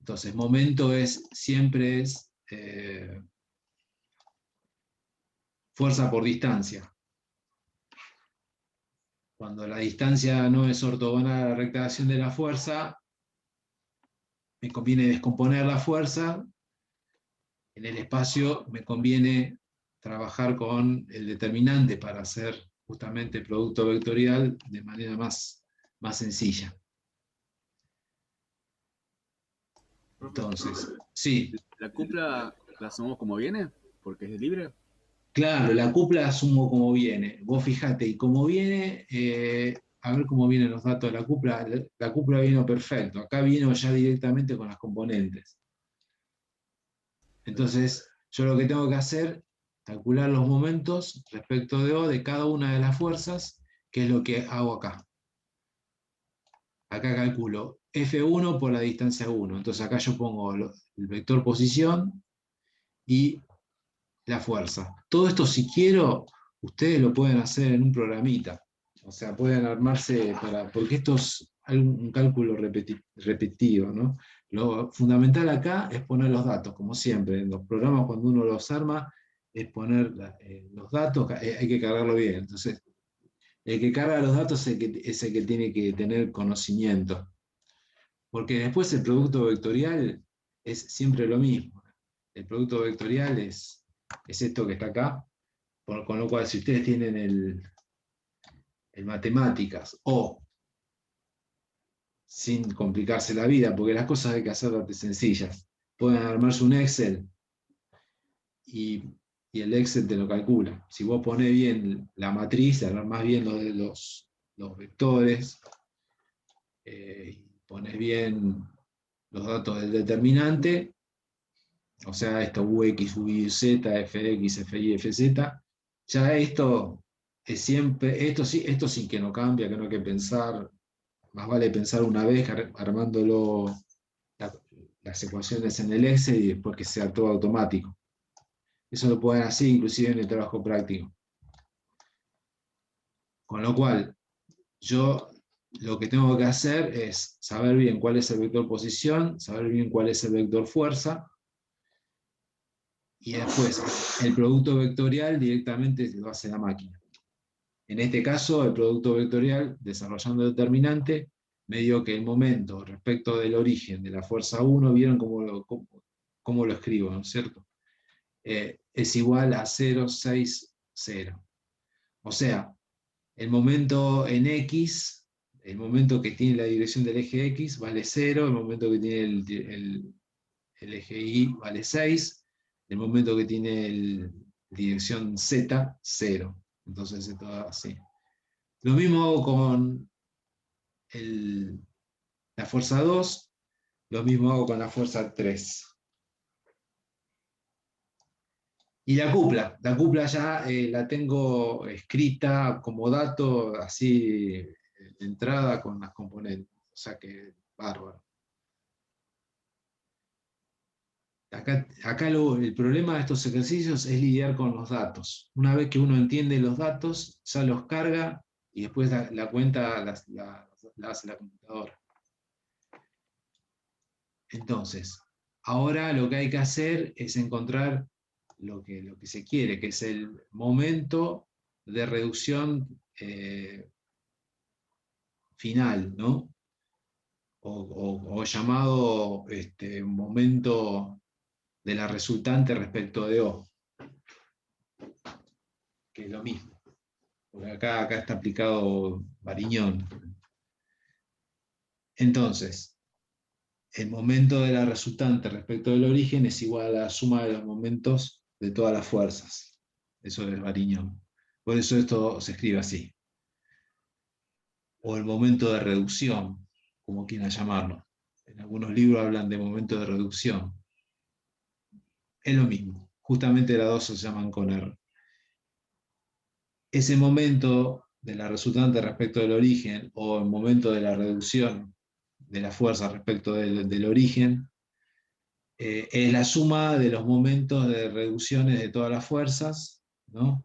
Entonces, momento siempre es fuerza por distancia. Cuando la distancia no es ortogonal a la recta de acción de la fuerza, me conviene descomponer la fuerza. En el espacio me conviene trabajar con el determinante para hacer justamente el producto vectorial de manera más sencilla. Entonces, sí. ¿La cupla la sumamos como viene? Porque es libre. Claro, la cupla la asumo como viene. Vos fijate, y como viene, a ver cómo vienen los datos de la cupla. La cupla vino perfecto. Acá vino ya directamente con las componentes. Entonces, yo lo que tengo que hacer, calcular los momentos respecto de O de cada una de las fuerzas, que es lo que hago acá. Acá calculo F1 por la distancia 1. Entonces acá yo pongo el vector posición y la fuerza. Todo esto, si quiero, ustedes lo pueden hacer en un programita. O sea, pueden armarse porque esto es un cálculo repetitivo, ¿no? Lo fundamental acá es poner los datos, como siempre. En los programas, cuando uno los arma, es poner los datos, hay que cargarlo bien. Entonces, el que carga los datos es el que tiene que tener conocimiento. Porque después el producto vectorial es siempre lo mismo. El producto vectorial es esto que está acá, con lo cual si ustedes tienen el matemáticas o sin complicarse la vida, porque las cosas hay que hacerlas sencillas, pueden armarse un Excel y el Excel te lo calcula. Si vos ponés bien la matriz, armás bien los vectores, ponés bien los datos del determinante, o sea, esto Ux, Uy, Z, Fx, Fy, Fz, ya esto es siempre, esto sí que no cambia, que no hay que pensar, más vale pensar una vez armándolo las ecuaciones en el Excel y después que sea todo automático. Eso lo pueden hacer inclusive en el trabajo práctico. Con lo cual, yo lo que tengo que hacer es saber bien cuál es el vector posición, saber bien cuál es el vector fuerza, y después el producto vectorial directamente lo hace la máquina. En este caso, el producto vectorial, desarrollando el determinante, me dio que el momento respecto del origen de la fuerza 1, ¿vieron cómo lo escribo, ¿no es cierto? Es igual a 0, 6, 0. O sea, el momento en X, el momento que tiene la dirección del eje X vale 0, el momento que tiene el eje Y vale 6, el momento que tiene dirección Z, 0. Entonces es todo así. Lo mismo hago con la fuerza 2, lo mismo hago con la fuerza 3. Y la cupla ya la tengo escrita como dato, así, de entrada con las componentes. O sea que, bárbaro. Acá el problema de estos ejercicios es lidiar con los datos. Una vez que uno entiende los datos, ya los carga y después la cuenta la hace la computadora. Entonces, ahora lo que hay que hacer es encontrar lo que se quiere, que es el momento de reducción final, ¿no? O llamado momento de la resultante respecto de O, que es lo mismo. Porque acá está aplicado Variñón. Entonces, el momento de la resultante respecto del origen es igual a la suma de los momentos de todas las fuerzas. Eso es Variñón. Por eso esto se escribe así. O el momento de reducción, como quieran llamarlo. En algunos libros hablan de momento de reducción. Es lo mismo. Justamente las dos se llaman con R. Ese momento de la resultante respecto del origen o el momento de la reducción de la fuerza respecto del origen es la suma de los momentos de reducciones de todas las fuerzas, ¿no?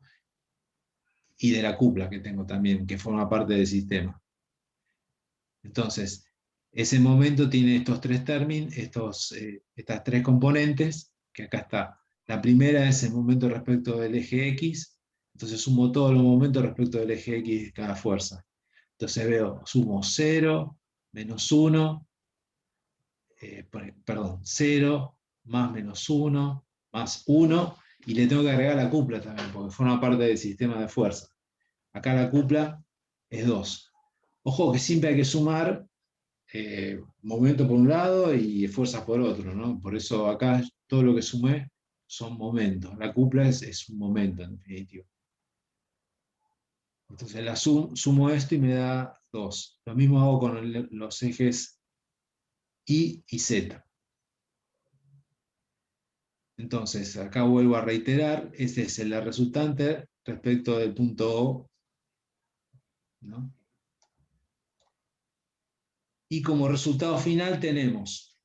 Y de la cupla que tengo también, que forma parte del sistema. Entonces, ese momento tiene estos tres términos, estas tres componentes, que acá está. La primera es el momento respecto del eje X, entonces sumo todos los momentos respecto del eje X de cada fuerza. Entonces sumo 0, menos 1, perdón, 0, más menos 1, más 1, y le tengo que agregar la cupla también, porque forma parte del sistema de fuerza. Acá la cupla es 2. Ojo que siempre hay que sumar momento por un lado y fuerzas por otro, ¿no? Por eso acá todo lo que sumé son momentos. La cupla es un momento, en definitiva. Entonces sumo esto y me da 2. Lo mismo hago con los ejes Y y Z. Entonces, acá vuelvo a reiterar, este es la resultante respecto del punto O, ¿no? Y como resultado final tenemos,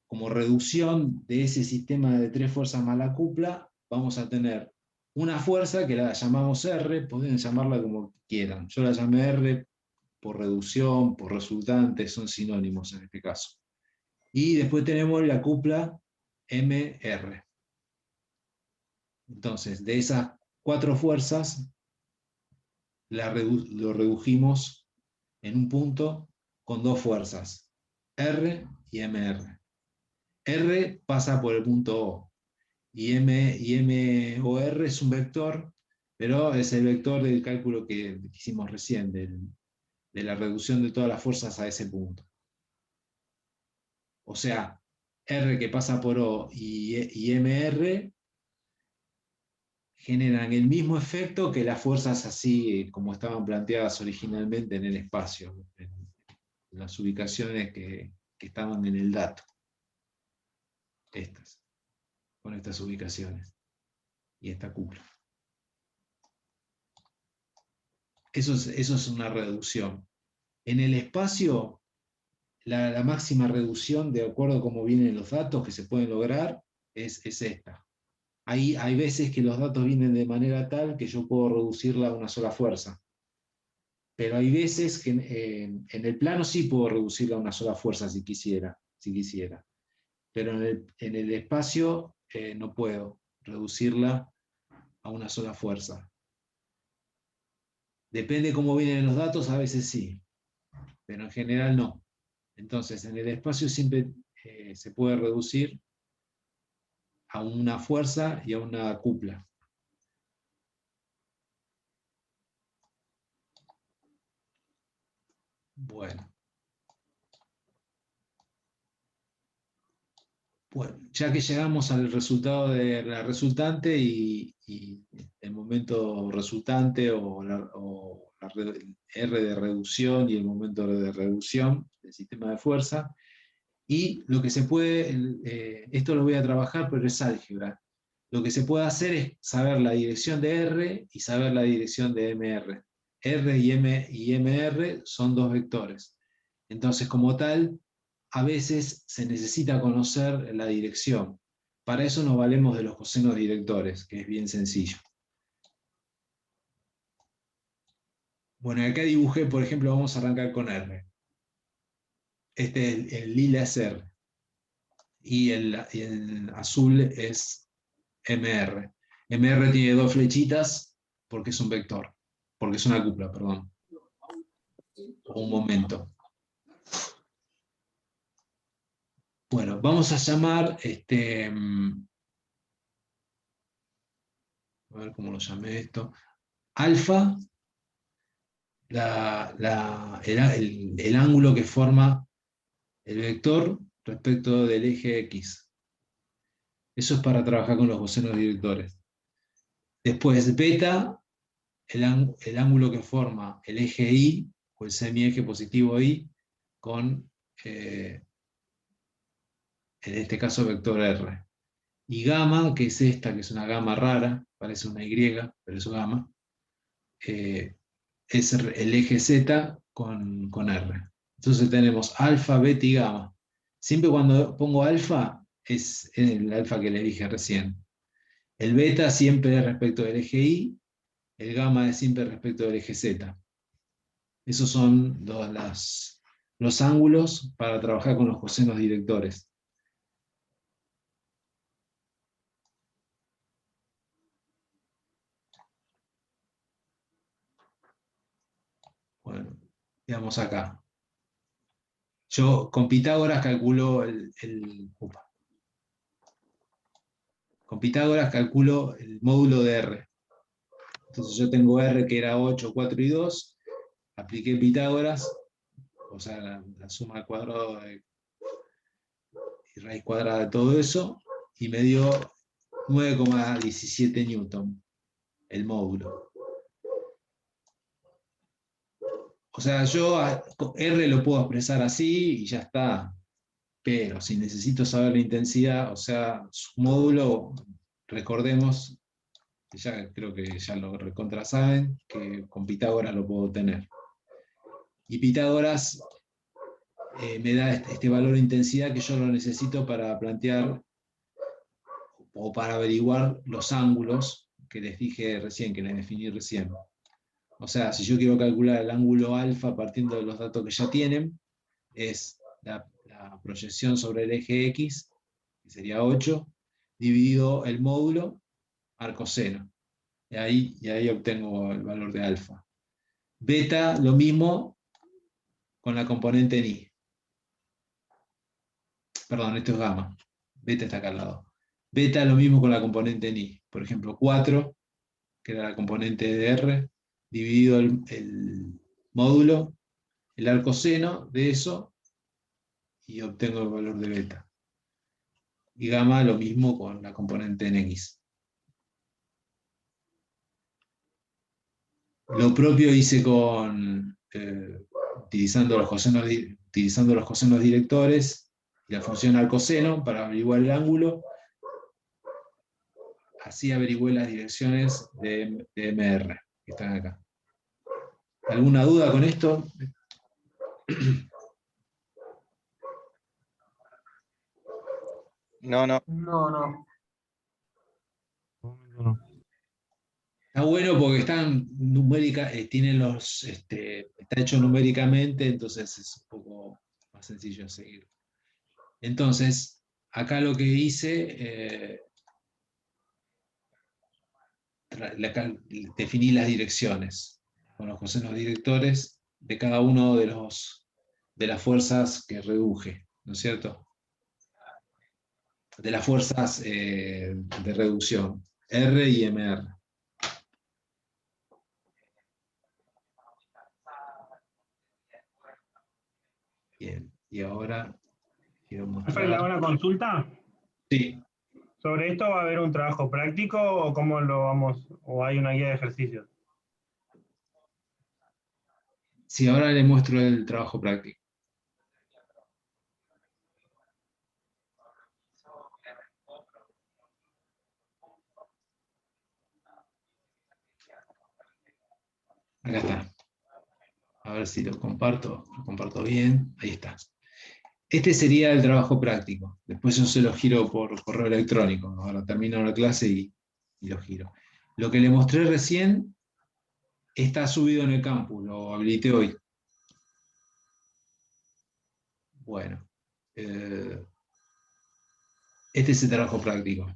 como reducción de ese sistema de tres fuerzas más la cupla, vamos a tener una fuerza que la llamamos R, pueden llamarla como quieran. Yo la llamé R por reducción, por resultante, son sinónimos en este caso. Y después tenemos la cupla MR. Entonces, de esas cuatro fuerzas, lo redujimos en un punto con dos fuerzas, R y MR. R pasa por el punto O, y MOR es un vector, pero es el vector del cálculo que hicimos recién, de la reducción de todas las fuerzas a ese punto. O sea, R que pasa por O y MR generan el mismo efecto que las fuerzas así como estaban planteadas originalmente en el espacio, en las ubicaciones que estaban en el dato. Con estas ubicaciones y esta cupla. Eso es una reducción. En el espacio, la máxima reducción, de acuerdo a cómo vienen los datos que se pueden lograr, es esta. Hay veces que los datos vienen de manera tal que yo puedo reducirla a una sola fuerza. Pero hay veces que en el plano sí puedo reducirla a una sola fuerza si quisiera. Pero en el espacio no puedo reducirla a una sola fuerza. Depende cómo vienen los datos, a veces sí, pero en general no. Entonces, en el espacio siempre se puede reducir a una fuerza y a una cupla. Bueno. Bueno, ya que llegamos al resultado de la resultante y el momento resultante el R de reducción y el momento de reducción del sistema de fuerza, y lo que se puede, esto lo voy a trabajar, pero es álgebra. Lo que se puede hacer es saber la dirección de R y saber la dirección de MR. R y MR son dos vectores. Entonces, como tal, a veces se necesita conocer la dirección. Para eso nos valemos de los cosenos directores, que es bien sencillo. Bueno, acá dibujé, por ejemplo, vamos a arrancar con R. El lila es R. Y el azul es MR. MR tiene dos flechitas porque es un vector. Porque es una cupla, perdón. O un momento. Bueno, vamos a llamar, a ver cómo lo llamé esto, alfa, el ángulo que forma el vector respecto del eje X. Eso es para trabajar con los cosenos directores. Después, beta, el ángulo que forma el eje Y, o el semieje positivo Y, con, en este caso, vector R. Y gamma, que es esta, que es una gamma rara, parece una Y, pero es gamma, es el eje Z con R. Entonces tenemos alfa, beta y gamma. Siempre cuando pongo alfa, es el alfa que le dije recién. El beta siempre es respecto del eje Y, el gamma es siempre respecto del eje Z. Esos son los ángulos para trabajar con los cosenos directores. Bueno, veamos acá. Yo con Pitágoras calculo con Pitágoras calculo el módulo de R. Entonces yo tengo R que era 8, 4 y 2, apliqué Pitágoras, o sea, la suma al cuadrado y raíz cuadrada de todo eso, y me dio 9,17 newton el módulo. O sea, yo R lo puedo expresar así y ya está, pero si necesito saber la intensidad, o sea, su módulo, recordemos, que ya creo que ya lo recontra saben, que con Pitágoras lo puedo tener. Y Pitágoras me da este valor de intensidad que yo lo necesito para plantear o para averiguar los ángulos que les dije recién, que les definí recién. O sea, si yo quiero calcular el ángulo alfa partiendo de los datos que ya tienen, es la proyección sobre el eje X, que sería 8, dividido el módulo arcoseno. Y ahí obtengo el valor de alfa. Beta, lo mismo con la componente en Y. Perdón, esto es gamma. Beta está acá al lado. Beta, lo mismo con la componente en Y. Por ejemplo, 4, que era la componente de R, dividido el módulo, el arcoseno de eso, y obtengo el valor de beta. Y gamma, lo mismo con la componente en X. Lo propio hice utilizando los cosenos directores y la función arcoseno para averiguar el ángulo. Así averigüé las direcciones de MR, que están acá. ¿Alguna duda con esto? No, no. No, no. Está bueno porque están tienen está hecho numéricamente, entonces es un poco más sencillo de seguir. Entonces, acá lo que hice, definí las direcciones con los cosenos directores de cada uno de las fuerzas que reduje, ¿no es cierto? De las fuerzas de reducción, R y MR. Bien, y ahora quiero ¿Le hago mostrar. una consulta? Sí, ¿Sobre esto va a haber un trabajo práctico o cómo lo vamos, o hay una guía de ejercicios? sí, ahora le muestro el trabajo práctico. Acá está. A ver si lo comparto bien. Ahí está. Este sería el trabajo práctico. Después yo se lo giro por correo electrónico. Ahora termino la clase y lo giro. Lo que le mostré recién está subido en el campus, lo habilité hoy. Bueno, este es el trabajo práctico.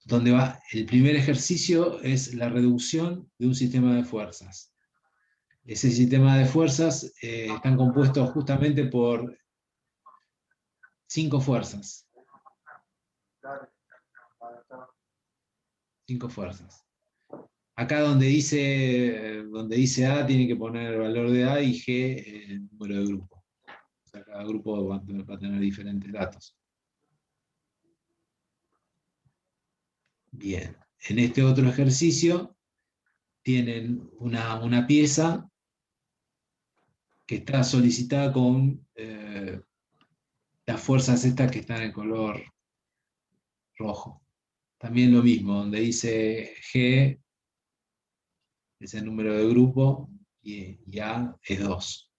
Donde va, el primer ejercicio es la reducción de un sistema de fuerzas. Ese sistema de fuerzas están compuestos justamente por 5 fuerzas. 5 fuerzas. Acá donde dice A, tiene que poner el valor de A y G el número de grupo. O sea, cada grupo va a tener diferentes datos. Bien. En este otro ejercicio tienen una pieza que está solicitada con las fuerzas estas que están en color rojo. También lo mismo, donde dice G es el número de grupo y A es 2.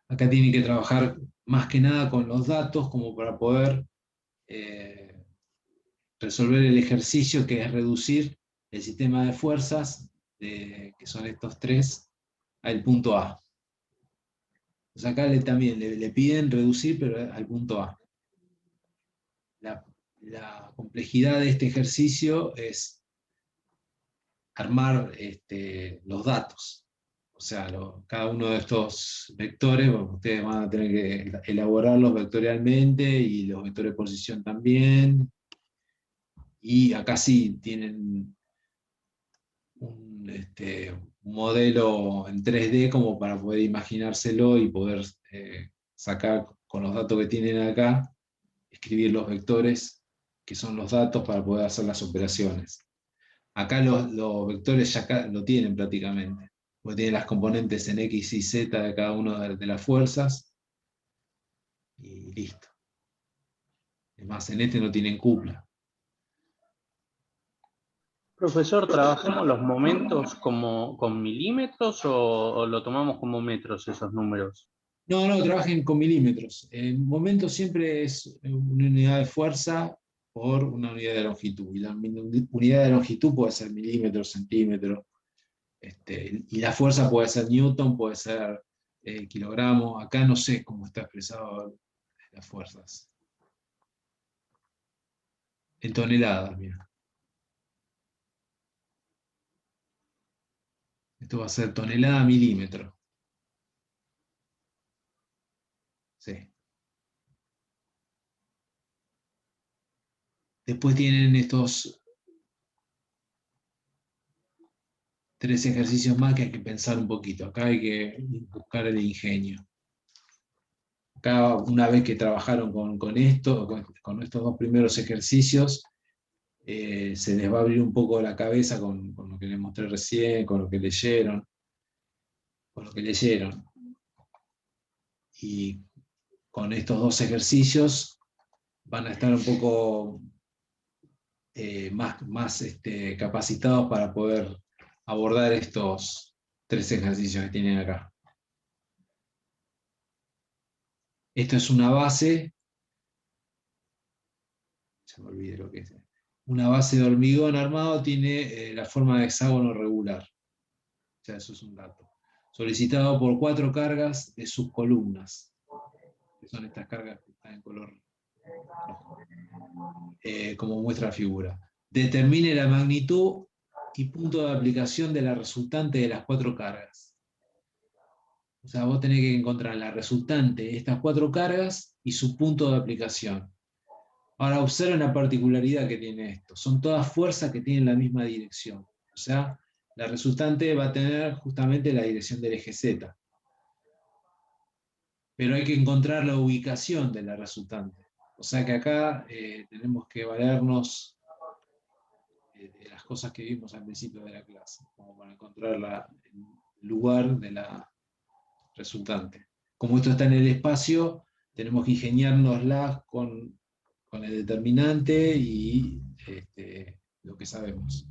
Acá tienen que trabajar más que nada con los datos como para poder resolver el ejercicio que es reducir el sistema de fuerzas, que son estos 3, al punto A. Pues acá también le piden reducir, pero al punto A. La complejidad de este ejercicio es armar los datos. O sea, cada uno de estos vectores, ustedes van a tener que elaborarlos vectorialmente y los vectores de posición también. Y acá sí tienen un modelo en 3D como para poder imaginárselo y poder sacar con los datos que tienen acá, escribir los vectores que son los datos para poder hacer las operaciones. Acá los vectores ya lo tienen prácticamente, porque tienen las componentes en X y Z de cada una de las fuerzas, y listo. Es más, en este no tienen cupla. Profesor, ¿trabajamos los momentos con milímetros o lo tomamos como metros esos números? No, trabajen con milímetros. El momento siempre es una unidad de fuerza por una unidad de longitud. Y la unidad de longitud puede ser milímetros, centímetros. Y la fuerza puede ser newton, puede ser kilogramo. Acá no sé cómo está expresado las fuerzas. En toneladas, mira. Esto va a ser tonelada milímetro. Sí. Después tienen estos 3 ejercicios más que hay que pensar un poquito. Acá hay que buscar el ingenio. Acá, una vez que trabajaron con estos 2 primeros ejercicios, se les va a abrir un poco la cabeza con lo que les mostré recién, con lo que leyeron. Y con estos 2 ejercicios van a estar un poco más capacitados para poder abordar estos 3 ejercicios que tienen acá. Esto es una base, se me olvidé lo que es. Una base de hormigón armado tiene la forma de hexágono regular. O sea, eso es un dato. Solicitado por 4 cargas de sus columnas, que son estas cargas que están en color rojo, como muestra la figura. Determine la magnitud y punto de aplicación de la resultante de las 4 cargas. O sea, vos tenés que encontrar la resultante de estas 4 cargas y su punto de aplicación. Ahora observen la particularidad que tiene esto. Son todas fuerzas que tienen la misma dirección. O sea, la resultante va a tener justamente la dirección del eje Z. pero hay que encontrar la ubicación de la resultante. O sea que acá tenemos que valernos de las cosas que vimos al principio de la clase, como para encontrar el lugar de la resultante. Como esto está en el espacio, tenemos que ingeniárnoslas con el determinante y lo que sabemos.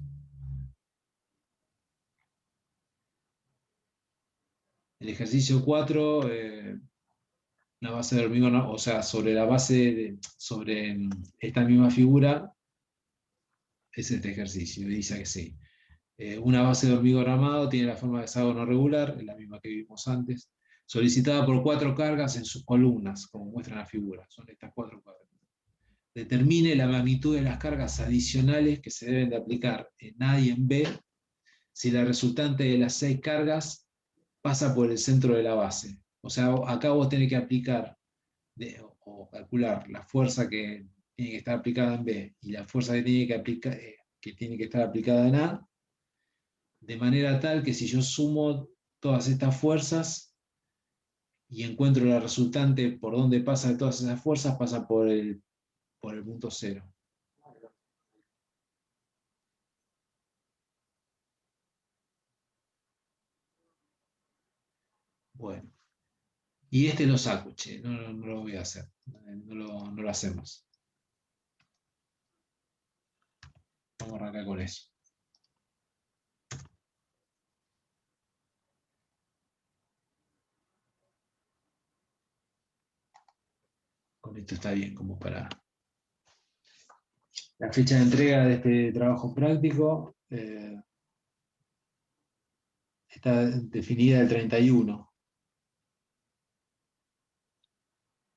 El ejercicio 4, una base de hormigón, o sea, sobre la base, sobre esta misma figura, es este ejercicio, dice que sí. Una base de hormigón armado tiene la forma de hexágono regular, es la misma que vimos antes, solicitada por 4 cargas en sus columnas, como muestra la figura, son estas 4 cargas. Determine la magnitud de las cargas adicionales que se deben de aplicar en A y en B si la resultante de las 6 cargas pasa por el centro de la base. O sea, acá vos tenés que aplicar o calcular la fuerza que tiene que estar aplicada en B y la fuerza que tiene que estar aplicada en A, de manera tal que si yo sumo todas estas fuerzas y encuentro la resultante por donde pasa de todas esas fuerzas, pasa por el punto cero. Bueno. Y lo saco, che, no lo voy a hacer, no lo hacemos. Vamos a arrancar con eso. Con esto está bien, como para... La fecha de entrega de este trabajo práctico está definida el 31.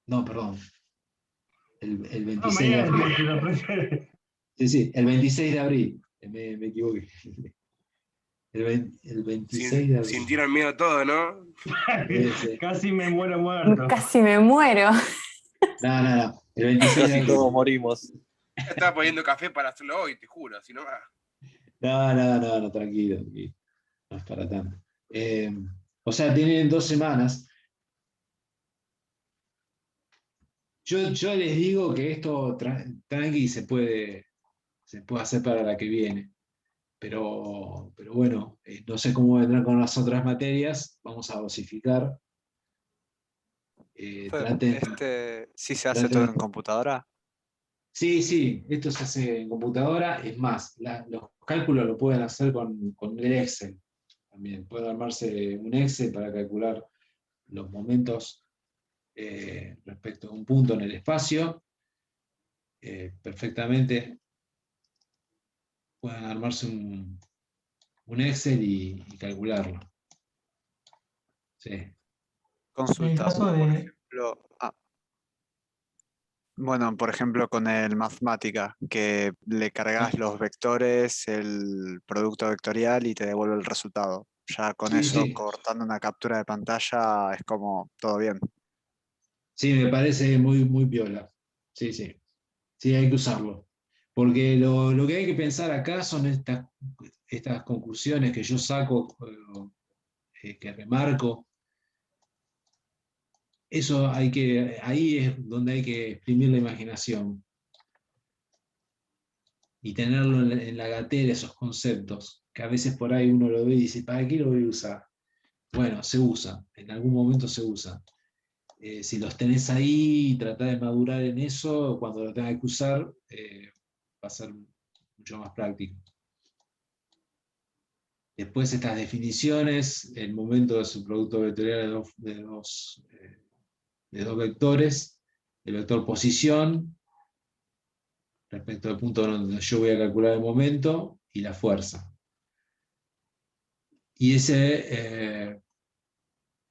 No, perdón. El 26 de abril. Sí, el 26 de abril. Me equivoqué. El 26 de abril. Sintieron miedo todo, ¿no? Sí. Casi me muero muerto. Casi me muero. No. El 26 de Casi abril. todos morimos. Estaba poniendo café para hacerlo hoy, te juro, si no va. No, tranquilo. No es para tanto. O sea, tienen 2 semanas. Yo les digo que esto tranqui se puede hacer para la que viene. Pero bueno, no sé cómo vendrán con las otras materias. Vamos a dosificar. ¿Sí se hace todo en computadora? Sí, esto se hace en computadora. Es más, los cálculos lo pueden hacer con el Excel. También puede armarse un Excel para calcular los momentos respecto a un punto en el espacio. Perfectamente pueden armarse un Excel y calcularlo. Sí. En el caso de... Bueno, por ejemplo, con el Mathematica, que le cargas los vectores, el producto vectorial y te devuelve el resultado. Ya con eso, cortando una captura de pantalla, es como todo bien. Sí, me parece muy, muy piola. Sí, hay que usarlo. Porque lo que hay que pensar acá son estas conclusiones que yo saco, que remarco. Eso ahí es donde hay que exprimir la imaginación. Y tenerlo en la gatera, esos conceptos, que a veces por ahí uno lo ve y dice, ¿para qué lo voy a usar? Bueno, se usa, en algún momento se usa. Si los tenés ahí y tratás de madurar en eso, cuando lo tengas que usar, va a ser mucho más práctico. Después estas definiciones, el momento de su producto vectorial de dos vectores, el vector posición, respecto al punto donde yo voy a calcular el momento, y la fuerza. Y ese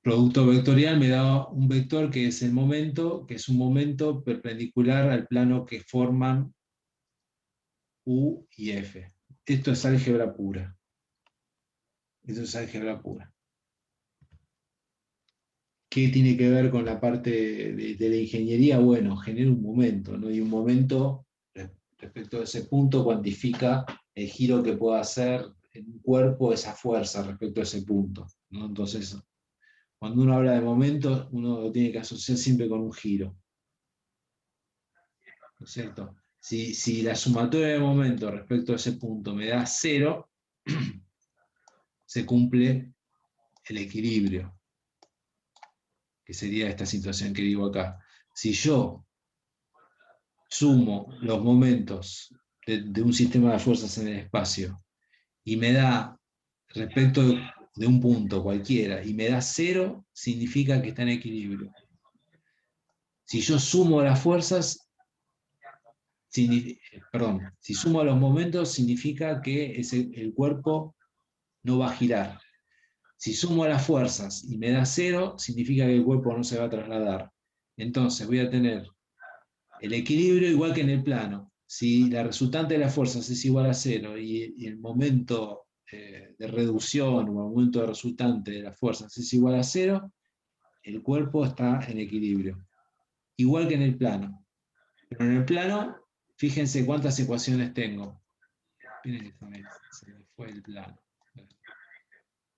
producto vectorial me da un vector que es el momento, que es un momento perpendicular al plano que forman U y F. Esto es álgebra pura. ¿Qué tiene que ver con la parte de la ingeniería? Bueno, genera un momento, ¿no? Y un momento, respecto a ese punto, cuantifica el giro que pueda hacer en un cuerpo esa fuerza respecto a ese punto, ¿no? Entonces, Cuando uno habla de momento, uno lo tiene que asociar siempre con un giro. ¿No es cierto? Si la sumatoria de momentos respecto a ese punto me da 0, se cumple el equilibrio, que sería esta situación que digo acá. Si yo sumo los momentos de un sistema de fuerzas en el espacio y me da, respecto de un punto cualquiera, y me da 0, significa que está en equilibrio. Si yo sumo las fuerzas, si sumo los momentos, significa que el cuerpo no va a girar. Si sumo las fuerzas y me da 0, significa que el cuerpo no se va a trasladar. Entonces voy a tener el equilibrio igual que en el plano. Si la resultante de las fuerzas es igual a 0 y el momento de reducción o el momento de resultante de las fuerzas es igual a 0, el cuerpo está en equilibrio. Igual que en el plano. Pero en el plano, fíjense cuántas ecuaciones tengo. Miren que se me fue el plano.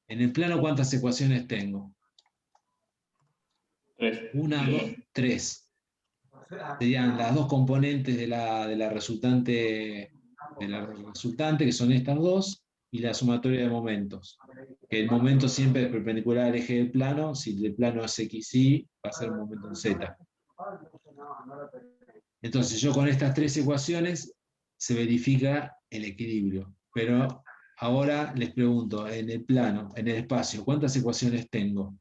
En el plano, ¿cuántas ecuaciones tengo? 3. 1, 2, 3. Serían las dos componentes de la resultante, que son estas dos, y la sumatoria de momentos. Que el momento siempre es perpendicular al eje del plano. Si el plano es XY, va a ser un momento en Z. Entonces yo con estas 3 ecuaciones se verifica el equilibrio. Pero ahora les pregunto, en el plano, en el espacio, ¿cuántas ecuaciones tengo?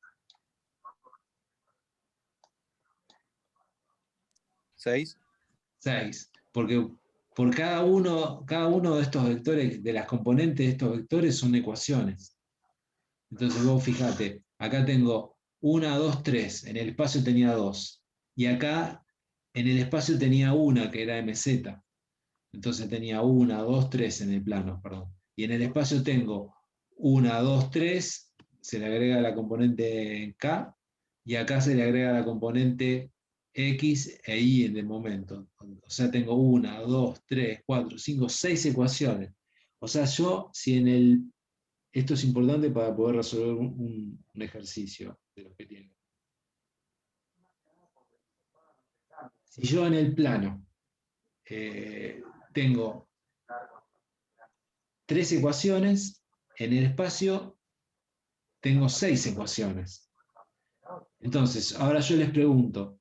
6. 6. Porque por cada uno de estos vectores, de las componentes de estos vectores, son ecuaciones. Entonces vos fíjate, acá tengo 1, 2, 3. En el espacio tenía 2. Y acá en el espacio tenía 1, que era MZ. Entonces tenía 1, 2, 3 en el plano, perdón. Y en el espacio tengo 1, 2, 3, se le agrega la componente K, y acá se le agrega la componente X e Y en el momento. O sea, tengo 1, 2, 3, 4, 5, 6 ecuaciones. O sea, esto es importante para poder resolver un ejercicio de los que tienen. Si yo en el plano tengo 3 ecuaciones, en el espacio tengo 6 ecuaciones. Entonces, ahora yo les pregunto,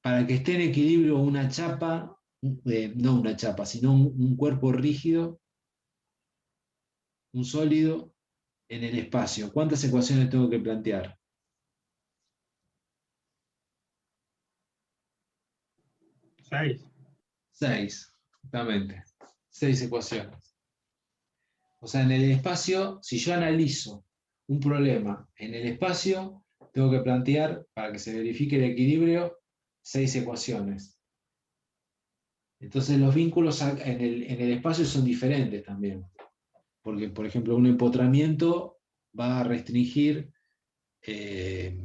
para que esté en equilibrio una chapa, no una chapa, sino un cuerpo rígido, un sólido, en el espacio, ¿cuántas ecuaciones tengo que plantear? 6. 6, exactamente. 6 ecuaciones. O sea, en el espacio, si yo analizo un problema en el espacio, tengo que plantear, para que se verifique el equilibrio, 6 ecuaciones. Entonces los vínculos en el espacio son diferentes también. Porque, por ejemplo, un empotramiento va a restringir 6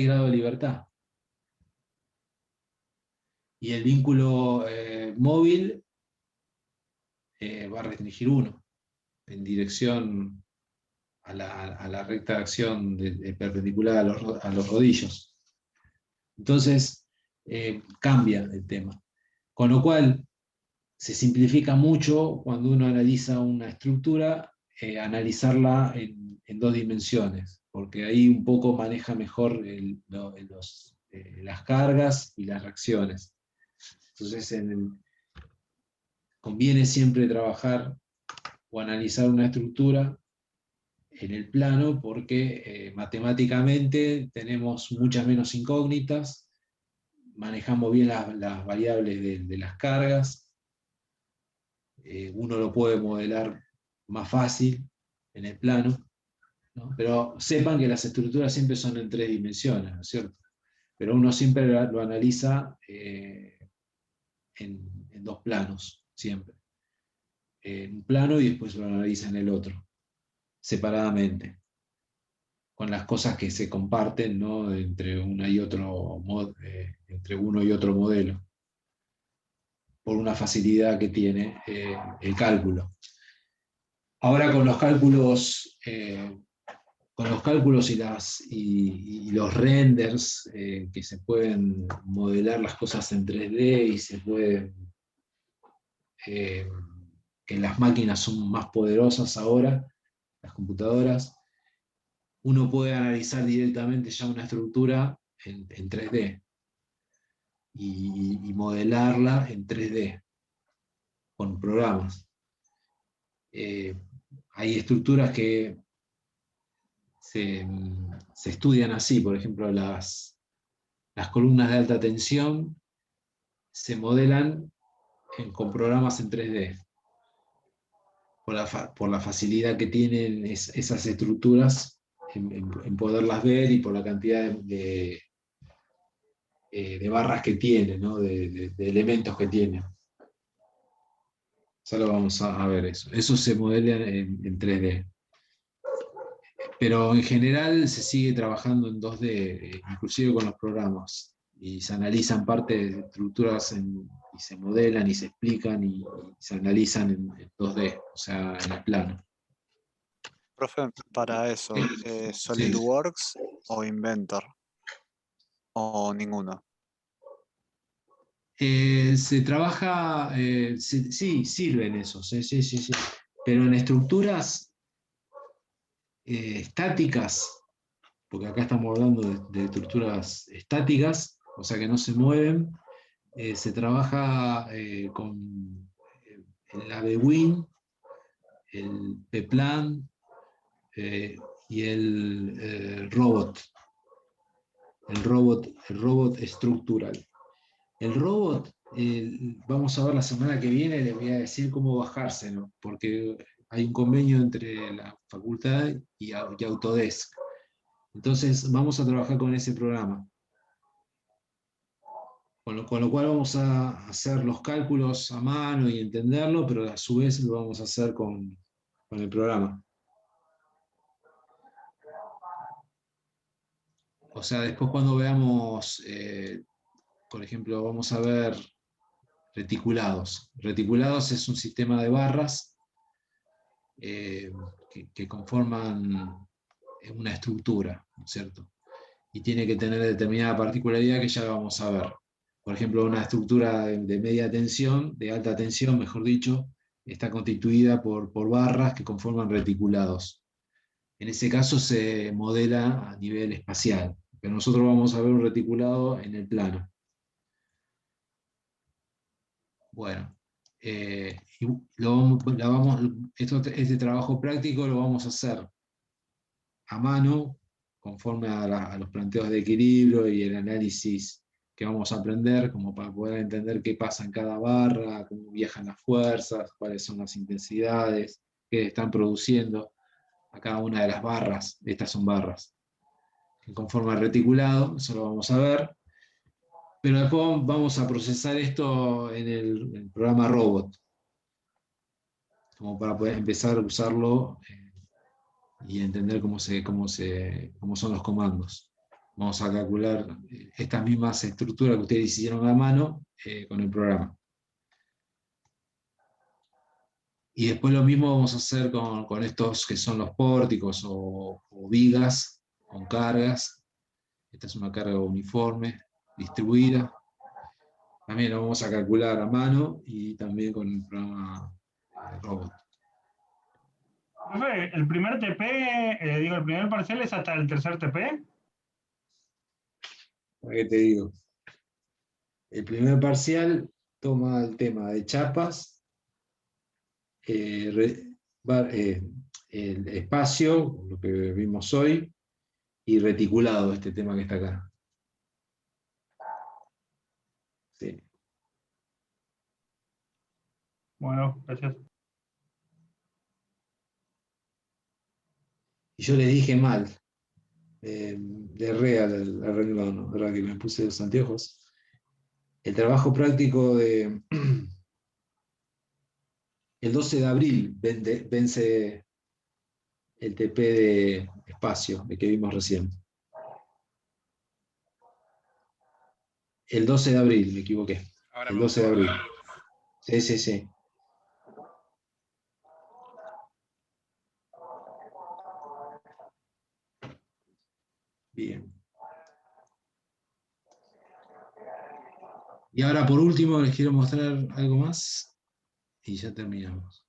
grados de libertad. Y el vínculo móvil va a restringir 1, en dirección a la recta de acción perpendicular a los rodillos. Entonces, cambia el tema. Con lo cual, se simplifica mucho cuando uno analiza una estructura, analizarla en 2 dimensiones, porque ahí un poco maneja mejor las cargas y las reacciones. Entonces, conviene siempre trabajar o analizar una estructura en el plano, porque matemáticamente tenemos muchas menos incógnitas, manejamos bien las variables de las cargas, uno lo puede modelar más fácil en el plano, ¿no? Pero sepan que las estructuras siempre son en 3 dimensiones, ¿no es cierto? Pero uno siempre lo analiza en 2 planos, siempre. En un plano y después lo analiza en el otro, separadamente, con las cosas que se comparten, ¿no? entre uno y otro modelo, por una facilidad que tiene el cálculo. Ahora con los cálculos y los renders, que se pueden modelar las cosas en 3D y se pueden, que las máquinas son más poderosas ahora, las computadoras, uno puede analizar directamente ya una estructura en 3D y modelarla en 3D con programas. Hay estructuras que se estudian así, por ejemplo, las columnas de alta tensión se modelan con programas en 3D, por la facilidad que tienen esas estructuras en poderlas ver y por la cantidad de barras que tienen, ¿no? de elementos que tienen. Ya lo vamos a ver eso. Eso se modela en 3D. Pero en general se sigue trabajando en 2D, inclusive con los programas. Y se analizan partes de estructuras y se modelan y se explican y se analizan en 2D, o sea, en el plano. Profe, para eso, ¿SolidWorks o Inventor? ¿O ninguno? Se trabaja, sí, sirven esos, sí. Pero en estructuras estáticas, porque acá estamos hablando de estructuras estáticas, o sea que no se mueven, se trabaja con el ABWIN, el PPLAN y el robot. El robot estructural. El robot, vamos a ver la semana que viene, les voy a decir cómo bajárselo, porque hay un convenio entre la facultad y Autodesk. Entonces vamos a trabajar con ese programa. Con lo cual vamos a hacer los cálculos a mano y entenderlo, pero a su vez lo vamos a hacer con el programa. O sea, después cuando veamos, por ejemplo, vamos a ver reticulados. Reticulados es un sistema de barras que conforman una estructura, ¿no es cierto? Y tiene que tener determinada particularidad que ya la vamos a ver. Por ejemplo, una estructura de media tensión, de alta tensión, mejor dicho, está constituida por barras que conforman reticulados. En ese caso se modela a nivel espacial, pero nosotros vamos a ver un reticulado en el plano. Bueno, este trabajo práctico lo vamos a hacer a mano, conforme a los planteos de equilibrio y el análisis que vamos a aprender, como para poder entender qué pasa en cada barra, cómo viajan las fuerzas, cuáles son las intensidades que están produciendo a cada una de las barras. Estas son barras que conforman el reticulado, eso lo vamos a ver. Pero después vamos a procesar esto en el programa Robot, como para poder empezar a usarlo y entender cómo son los comandos. Vamos a calcular estas mismas estructuras que ustedes hicieron a mano con el programa. Y después lo mismo vamos a hacer con estos que son los pórticos o vigas con cargas. Esta es una carga uniforme, distribuida. También lo vamos a calcular a mano y también con el programa Robot. Profe, el primer TP, el primer parcial es hasta el tercer TP. ¿Qué te digo? El primer parcial toma el tema de chapas, el espacio, lo que vimos hoy, y reticulado, este tema que está acá. Sí. Bueno, gracias. Y yo les dije mal, de real al renglón, ¿verdad? Que me puse los anteojos. El trabajo práctico de el 12 de abril vence el TP de espacio, el que vimos recién. El 12 de abril, me equivoqué. Ahora El me 12 de gustó. abril. Sí. Y ahora por último les quiero mostrar algo más y ya terminamos.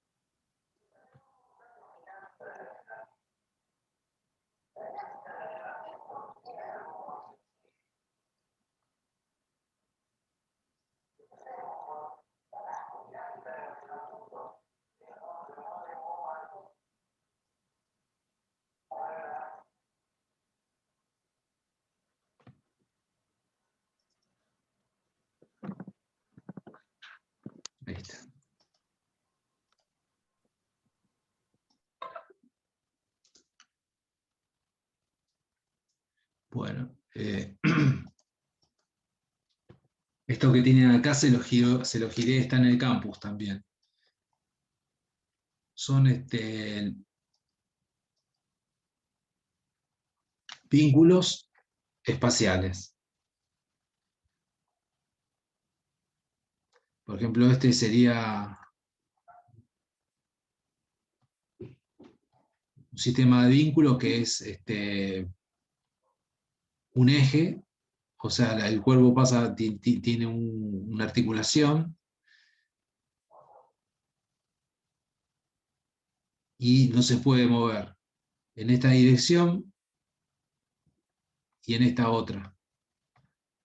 Ahí está. Bueno, esto que tienen acá se lo giré, está en el campus también. Son vínculos espaciales. Por ejemplo, este sería un sistema de vínculo que es un eje, o sea, el cuerpo tiene una articulación y no se puede mover en esta dirección y en esta otra.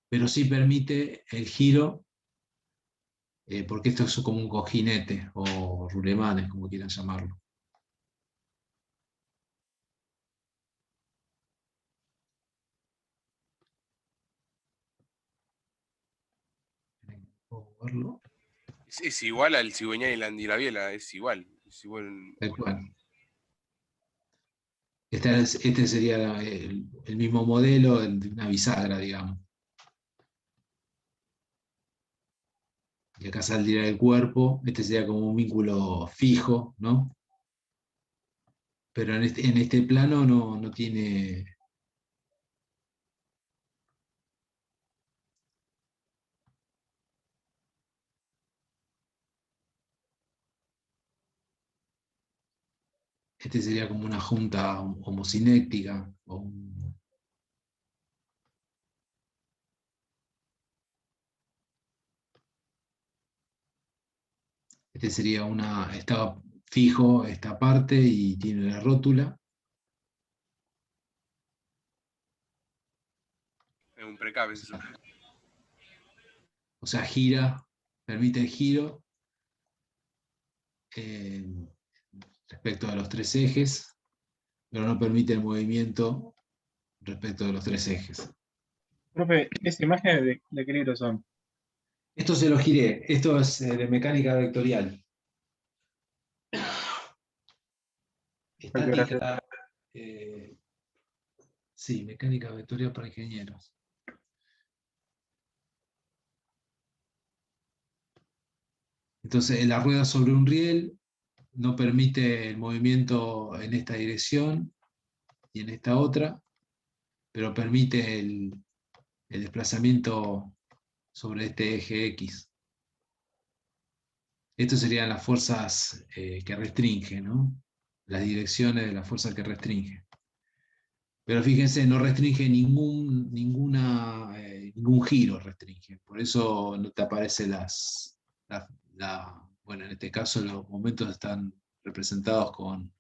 Pero sí permite el giro, porque esto es como un cojinete, o rulemanes, como quieran llamarlo. ¿Puedo verlo? Es igual al cigüeñal y la andirabiela, es igual. Tal cual. Este sería el mismo modelo de una bisagra, digamos. Y acá saldría el cuerpo, este sería como un vínculo fijo, ¿no? Pero en este plano no tiene... Este sería como una junta homocinética, este sería estaba fijo esta parte y tiene la rótula. Es un precap eso. O sea, gira, permite el giro respecto de los tres ejes, pero no permite el movimiento respecto de los tres ejes. Profe, ¿esas imágenes de qué libro son? Esto se lo giré, esto es de mecánica vectorial. Estática, sí, mecánica vectorial para ingenieros. Entonces, la rueda sobre un riel no permite el movimiento en esta dirección y en esta otra, pero permite el desplazamiento sobre este eje X. Estas serían las fuerzas que restringen, ¿no? Las direcciones de la fuerza que restringe. Pero fíjense, no restringe ningún giro, restringe. Por eso no te aparece bueno, en este caso los momentos están representados con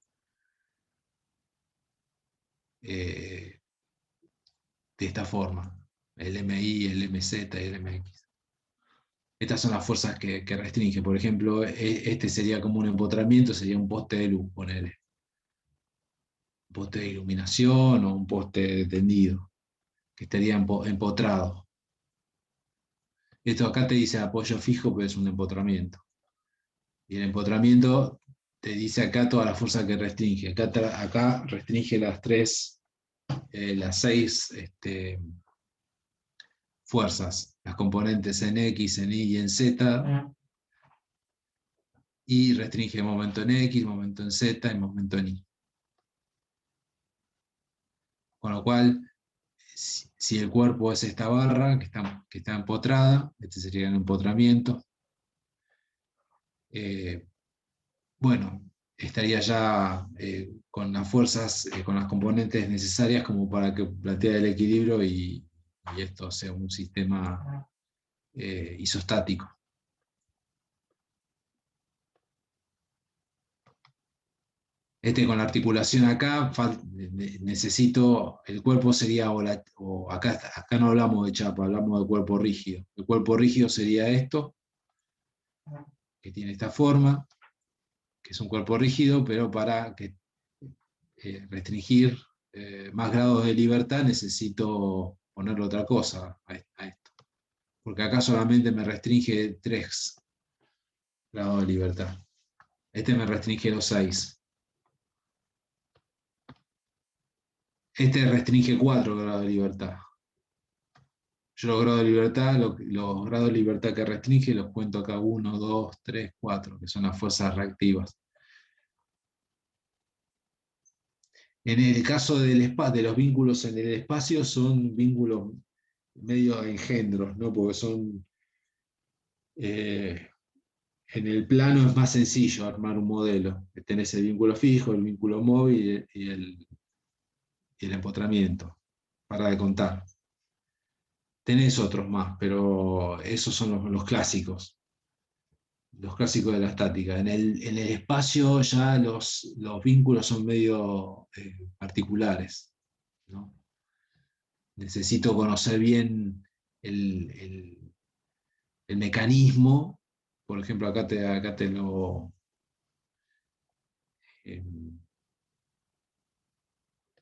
de esta forma, el MI, el MZ y el MX. Estas son las fuerzas que restringen. Por ejemplo, este sería como un empotramiento, sería un poste de luz, ponele. Un poste de iluminación o un poste tendido, que estaría empotrado. Esto acá te dice apoyo fijo, pero es un empotramiento. Y el empotramiento te dice acá toda la fuerza que restringe. Acá restringe las seis fuerzas, las componentes en X, en Y y en Z, y restringe momento en X, momento en Z y momento en Y. Con lo cual, si el cuerpo es esta barra que está empotrada, este sería el empotramiento, bueno, estaría ya con las fuerzas, con las componentes necesarias como para que plantea el equilibrio y esto sea un sistema isostático. Con la articulación acá, necesito, el cuerpo sería, acá no hablamos de chapa, hablamos de cuerpo rígido. El cuerpo rígido sería esto, que tiene esta forma, que es un cuerpo rígido, pero para restringir más grados de libertad necesito ponerle otra cosa a esto. Porque acá solamente me restringe 3 grados de libertad. Me restringe los 6. Restringe 4 grados de libertad. Yo los grados de libertad, los grados de libertad que restringe los cuento acá: 1, 2, 3, 4, que son las fuerzas reactivas. En el caso de los vínculos en el espacio, son vínculos medio engendros, ¿no? Porque son... en el plano es más sencillo armar un modelo. Tenés el vínculo fijo, el vínculo móvil y el empotramiento, para de contar. Tenés otros más, pero esos son los clásicos. Los clásicos de la estática. En el espacio ya los vínculos son medio particulares, ¿no? Necesito conocer bien el mecanismo. Por ejemplo, acá te lo...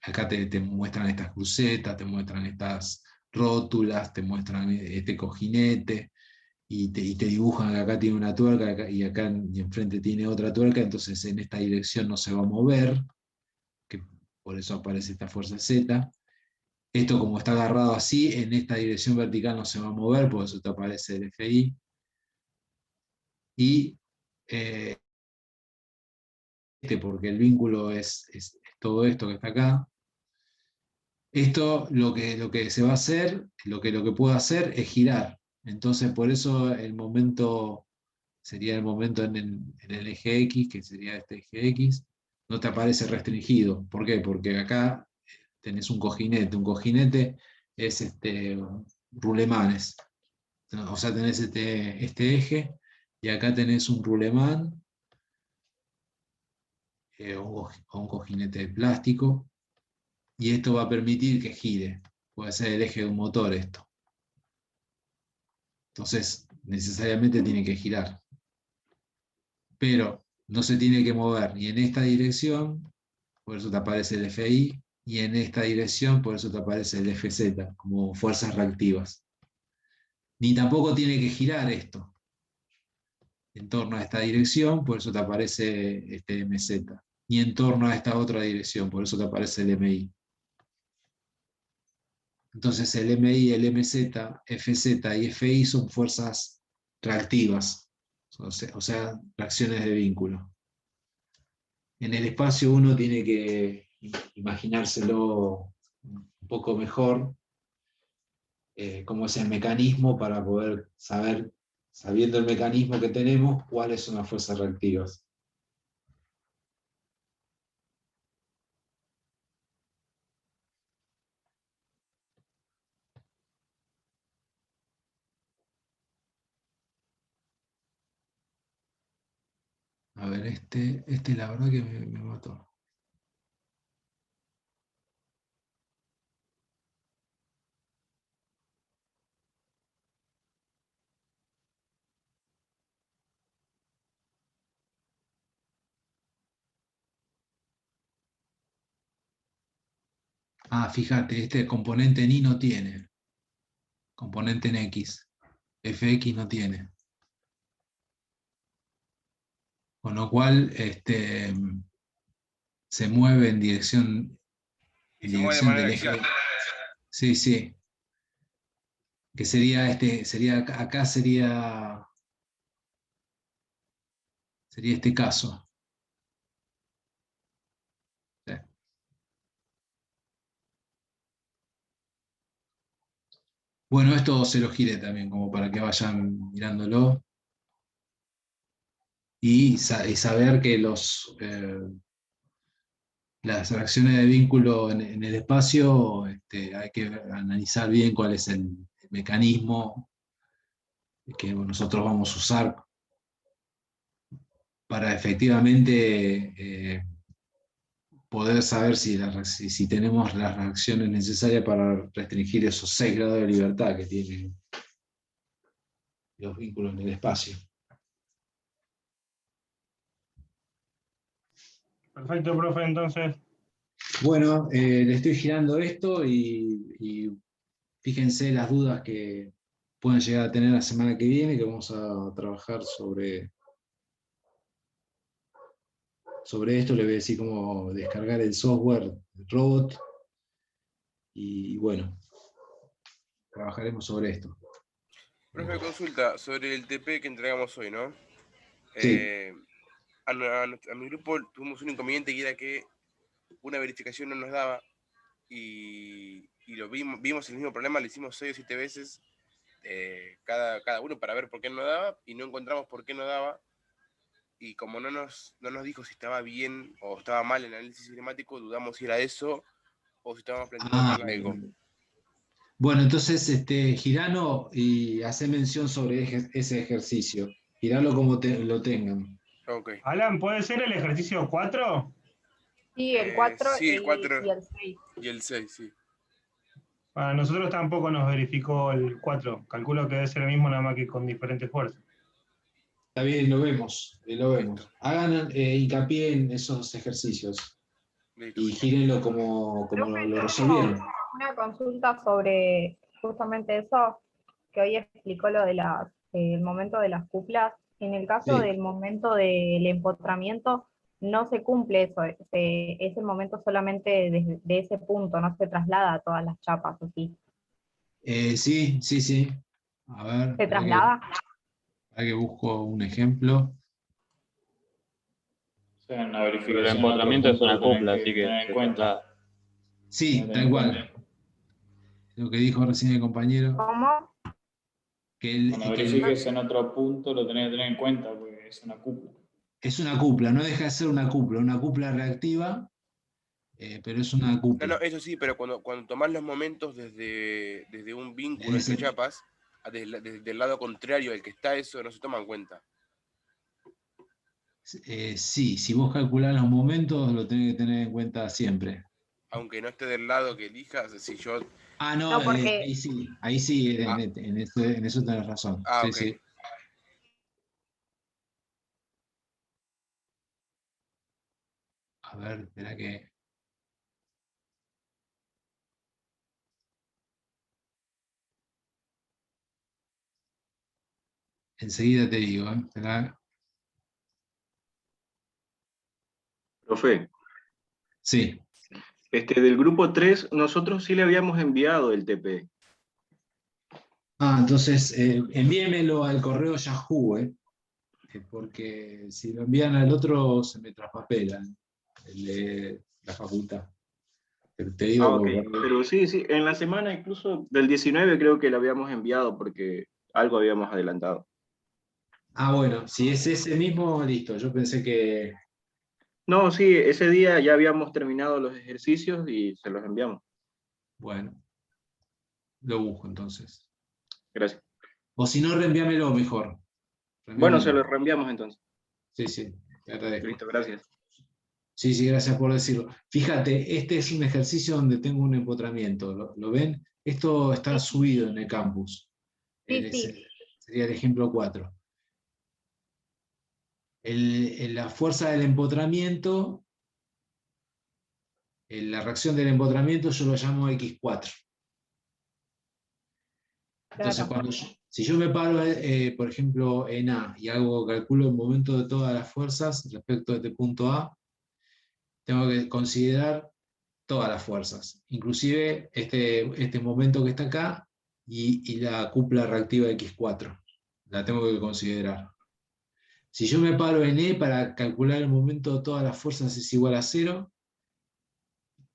acá te muestran estas crucetas, te muestran estas rótulas, te muestran este cojinete, y te dibujan que acá tiene una tuerca y acá y enfrente tiene otra tuerca, entonces en esta dirección no se va a mover, que por eso aparece esta fuerza Z. Esto, como está agarrado así, en esta dirección vertical no se va a mover, por eso te aparece el FI. Y porque el vínculo es todo esto que está acá. Esto lo que se va a hacer, lo que puedo hacer es girar. Entonces por eso el momento sería el momento en el eje X, que sería este eje X, no te aparece restringido. ¿Por qué? Porque acá tenés un cojinete. Un cojinete es rulemanes. O sea, tenés este eje, y acá tenés un rulemán, o un cojinete de plástico, y esto va a permitir que gire. Puede ser el eje de un motor esto. Entonces, necesariamente tiene que girar. Pero no se tiene que mover ni en esta dirección, por eso te aparece el FI, y en esta dirección, por eso te aparece el FZ, como fuerzas reactivas. Ni tampoco tiene que girar esto en torno a esta dirección, por eso te aparece este MZ. Ni en torno a esta otra dirección, por eso te aparece el MI. Entonces el MI, el MZ, FZ y FI son fuerzas reactivas, o sea, reacciones de vínculo. En el espacio uno tiene que imaginárselo un poco mejor, cómo es el mecanismo, para poder saber, sabiendo el mecanismo que tenemos, cuáles son las fuerzas reactivas. A ver, la verdad que me mató. Ah, fíjate, este componente en Y no tiene. Componente en X. Fx no tiene. Con lo cual, se mueve en dirección Se mueve de manera del eje. discreta. Sí, sí. Que sería acá sería este caso. Sí. Bueno, esto se lo giré también, como para que vayan mirándolo. Y saber que las reacciones de vínculo en el espacio, hay que analizar bien cuál es el mecanismo que nosotros vamos a usar para efectivamente poder saber si tenemos las reacciones necesarias para restringir esos 6 grados de libertad que tienen los vínculos en el espacio. Perfecto, profe, entonces. Bueno, le estoy girando esto y fíjense las dudas que pueden llegar a tener la semana que viene, que vamos a trabajar sobre esto. Le voy a decir cómo descargar el software del robot y bueno, trabajaremos sobre esto. Profe, consulta sobre el TP que entregamos hoy, ¿no? Sí. A mi grupo tuvimos un inconveniente que era que una verificación no nos daba y lo vimos el mismo problema, lo hicimos 6 o 7 veces cada uno para ver por qué no daba y no encontramos por qué no daba, y como no nos dijo si estaba bien o estaba mal el análisis cinemático, dudamos si era eso o si estábamos planteando mal algo. Bueno, entonces giralo y hace mención sobre ese ejercicio. Giralo como lo tengan. Okay. Alan, ¿puede ser el ejercicio 4? Sí, el 4, sí, el 4 y el 6. y el 6, sí. A nosotros tampoco nos verificó el 4. Calculo que debe ser el mismo, nada más que con diferentes fuerzas. Está bien, lo vemos. Hagan hincapié en esos ejercicios. Y gírenlo como lo resolvieron. Una consulta sobre justamente eso, que hoy explicó lo de el momento de las cuplas. En el caso del momento del empotramiento, no se cumple eso, es el momento solamente de ese punto, no se traslada a todas las chapas, ¿o sí? Sí. A ver. ¿Se traslada? Para que busco un ejemplo. O sea, una verificación. Pero el empotramiento es una cupla, así que tener en cuenta. Sí, tal cual. Lo que dijo recién el compañero. ¿Cómo? Cuando verifiques en otro punto lo tenés que tener en cuenta, porque es una cupla. Es una cupla, no deja de ser una cupla reactiva, pero es una cupla. No, eso sí, pero cuando tomás los momentos desde un vínculo entre chapas, desde el lado contrario al que está eso, no se toma en cuenta. Sí, si vos calculás los momentos, lo tenés que tener en cuenta siempre. Aunque no esté del lado que elijas, si yo... No, porque... ahí sí, en eso tenés razón. Sí, ok. sí. A ver, espera que... Enseguida te digo, espera. Profe. Sí. Del grupo 3, nosotros sí le habíamos enviado el TP. Entonces envíemelo al correo Yahoo, porque si lo envían al otro se me traspapelan, el de la facultad. Pero te digo, Ok, pero sí, en la semana incluso del 19 creo que lo habíamos enviado porque algo habíamos adelantado. Bueno, si es ese mismo, listo. Yo pensé que... No, sí, ese día ya habíamos terminado los ejercicios y se los enviamos. Bueno, lo busco entonces. Gracias. O si no, reenvíamelo mejor. Bueno, se los reenviamos entonces. Sí, te agradezco. Listo, gracias. Sí, gracias por decirlo. Fíjate, este es un ejercicio donde tengo un empotramiento. ¿Lo ven? Esto está subido en el campus. Sí. Sería el ejemplo 4. La fuerza del empotramiento, la reacción del empotramiento yo lo llamo X4. Entonces, si yo me paro, por ejemplo, en A y calculo el momento de todas las fuerzas respecto a este punto A, tengo que considerar todas las fuerzas, inclusive este momento que está acá y la cupla reactiva X4. La tengo que considerar. Si yo me paro en E para calcular el momento de todas las fuerzas es igual a 0,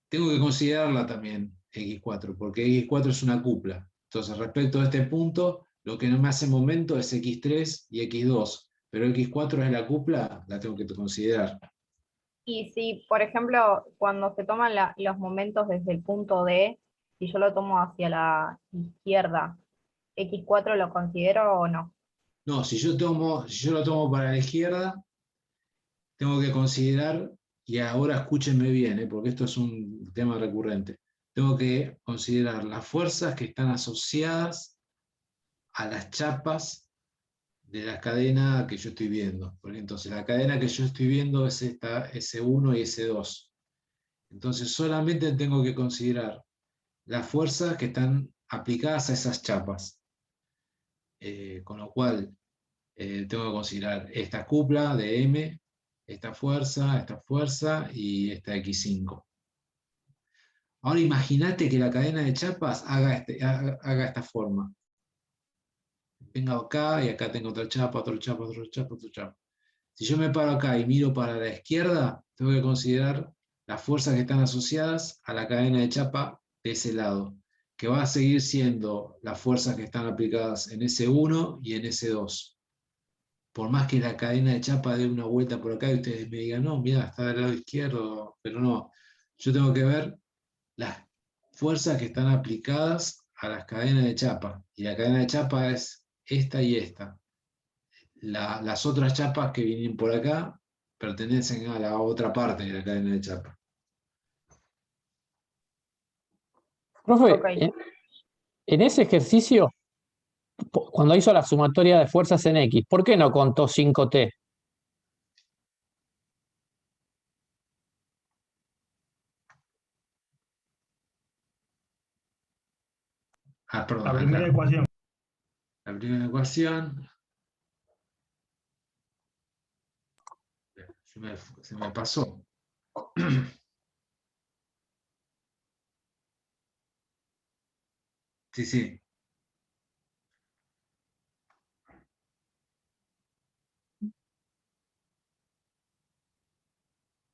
tengo que considerarla también X4, porque X4 es una cupla. Entonces, respecto a este punto, lo que no me hace momento es X3 y X2, pero X4 es la cupla, la tengo que considerar. Y si, por ejemplo, cuando se toman los momentos desde el punto D, si yo lo tomo hacia la izquierda, ¿X4 lo considero o no? No, si yo lo tomo para la izquierda, tengo que considerar, y ahora escúchenme bien, porque esto es un tema recurrente, tengo que considerar las fuerzas que están asociadas a las chapas de la cadena que yo estoy viendo. Porque entonces la cadena que yo estoy viendo es esta S1 y S2. Entonces solamente tengo que considerar las fuerzas que están aplicadas a esas chapas. Con lo cual tengo que considerar esta cupla de M, esta fuerza y esta X5. Ahora imagínate que la cadena de chapas haga esta forma. Vengo acá y acá tengo otra chapa, otra chapa, otra chapa, otra chapa. Si yo me paro acá y miro para la izquierda, tengo que considerar las fuerzas que están asociadas a la cadena de chapa de ese lado, que va a seguir siendo las fuerzas que están aplicadas en S1 y en S2. Por más que la cadena de chapa dé una vuelta por acá y ustedes me digan, no, mira, está del lado izquierdo, pero no. Yo tengo que ver las fuerzas que están aplicadas a las cadenas de chapa. Y la cadena de chapa es esta y esta. Las otras chapas que vienen por acá pertenecen a la otra parte de la cadena de chapa. Profe, Ok. en ese ejercicio, cuando hizo la sumatoria de fuerzas en X, ¿por qué no contó 5T? Perdón, La primera acá. ecuación. La primera ecuación. Se me pasó. Sí, sí.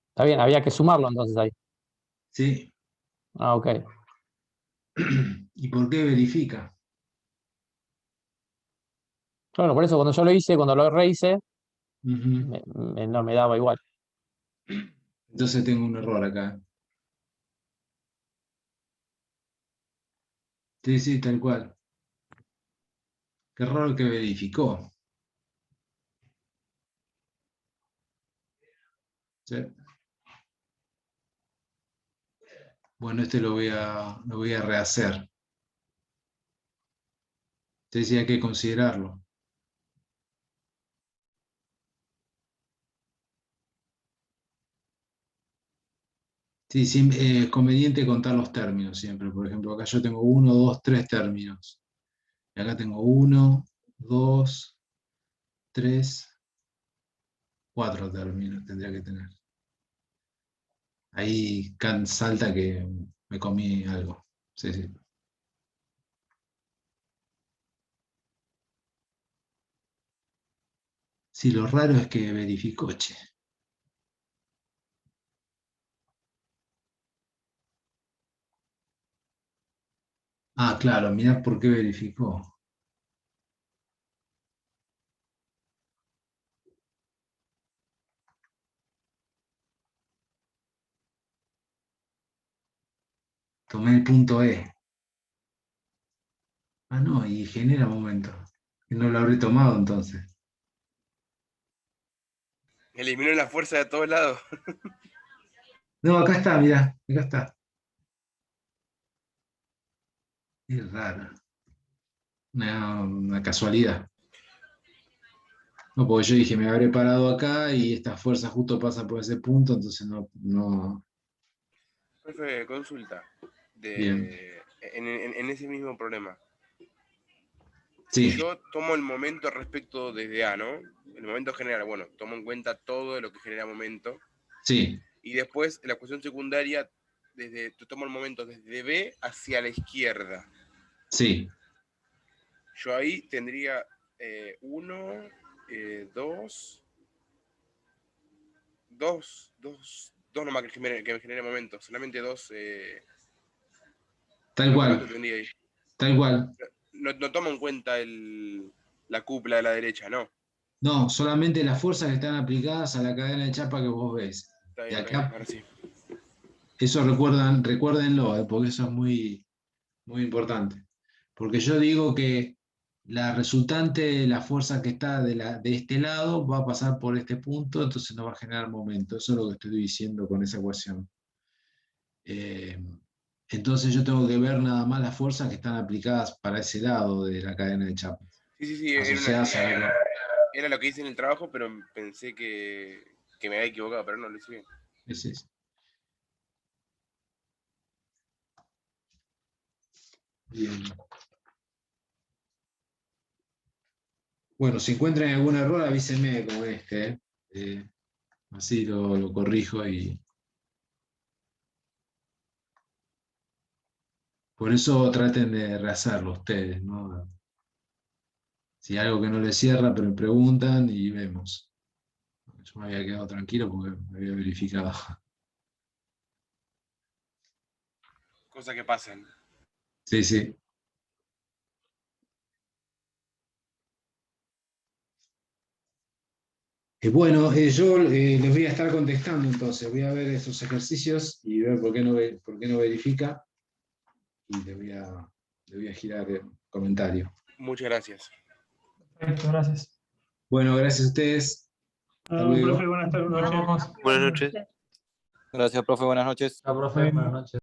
Está bien, había que sumarlo entonces ahí. Sí. Ah, ok. ¿Y por qué verifica? Claro, por eso cuando yo lo hice, cuando lo rehice, Ujú. no me daba igual. Entonces tengo un error acá. Sí, sí, tal cual. Qué raro que verificó. Sí. Bueno, este lo voy a rehacer. Te decía hay que considerarlo. Sí, sí, es conveniente contar los términos siempre. Por ejemplo, acá yo tengo 1, 2, 3 términos. Y acá tengo 1, 2, 3, 4 términos tendría que tener. Ahí salta que me comí algo. Sí, sí. Sí, lo raro es que verificó, che. Ah, claro, mirá por qué verificó. Tomé el punto E. Ah, no, y genera momento. Que no lo habré tomado entonces. Eliminó la fuerza de todos lados. No, acá está, mirá, acá está. Es raro. Una casualidad. No, porque yo dije, me habré parado acá y esta fuerza justo pasa por ese punto, entonces no. Profe, consulta. Bien. En ese mismo problema. Sí. Si yo tomo el momento respecto desde A, ¿no? El momento general, bueno, tomo en cuenta todo lo que genera momento. Sí. Y después, en la ecuación secundaria, tomo el momento desde B hacia la izquierda. Sí. Yo ahí tendría 1, 2 nomás que me genere momento. Solamente 2. Tal cual. Tendría ahí. Tal cual. No tomo en cuenta la cúpula de la derecha, no. No, solamente las fuerzas que están aplicadas a la cadena de chapa que vos ves. Está Y bien, acá, ahora sí. eso recuérdenlo, porque eso es muy, muy importante. Porque yo digo que la resultante, la fuerza que está de este lado, va a pasar por este punto, entonces nos va a generar momento. Eso es lo que estoy diciendo con esa ecuación. Entonces yo tengo que ver nada más las fuerzas que están aplicadas para ese lado de la cadena de Chapman. Sí, era lo que hice en el trabajo, pero pensé que me había equivocado, pero no, lo hice bien. Sí. Bien. Bueno, si encuentran algún error, avísenme como este. Así lo corrijo y... Por eso traten de rehacerlo ustedes, ¿no? Si hay algo que no les cierra, pero me preguntan y vemos. Yo me había quedado tranquilo porque me había verificado. Cosas que pasan. Sí. Bueno, yo les voy a estar contestando entonces. Voy a ver esos ejercicios y ver por qué no verifica. Y le voy a girar el comentario. Muchas gracias. Perfecto, gracias. Bueno, gracias a ustedes. Hasta luego. Profe, buenas noches. Buenas noches. Gracias, profe. Buenas noches. Chao, profe. Buenas noches.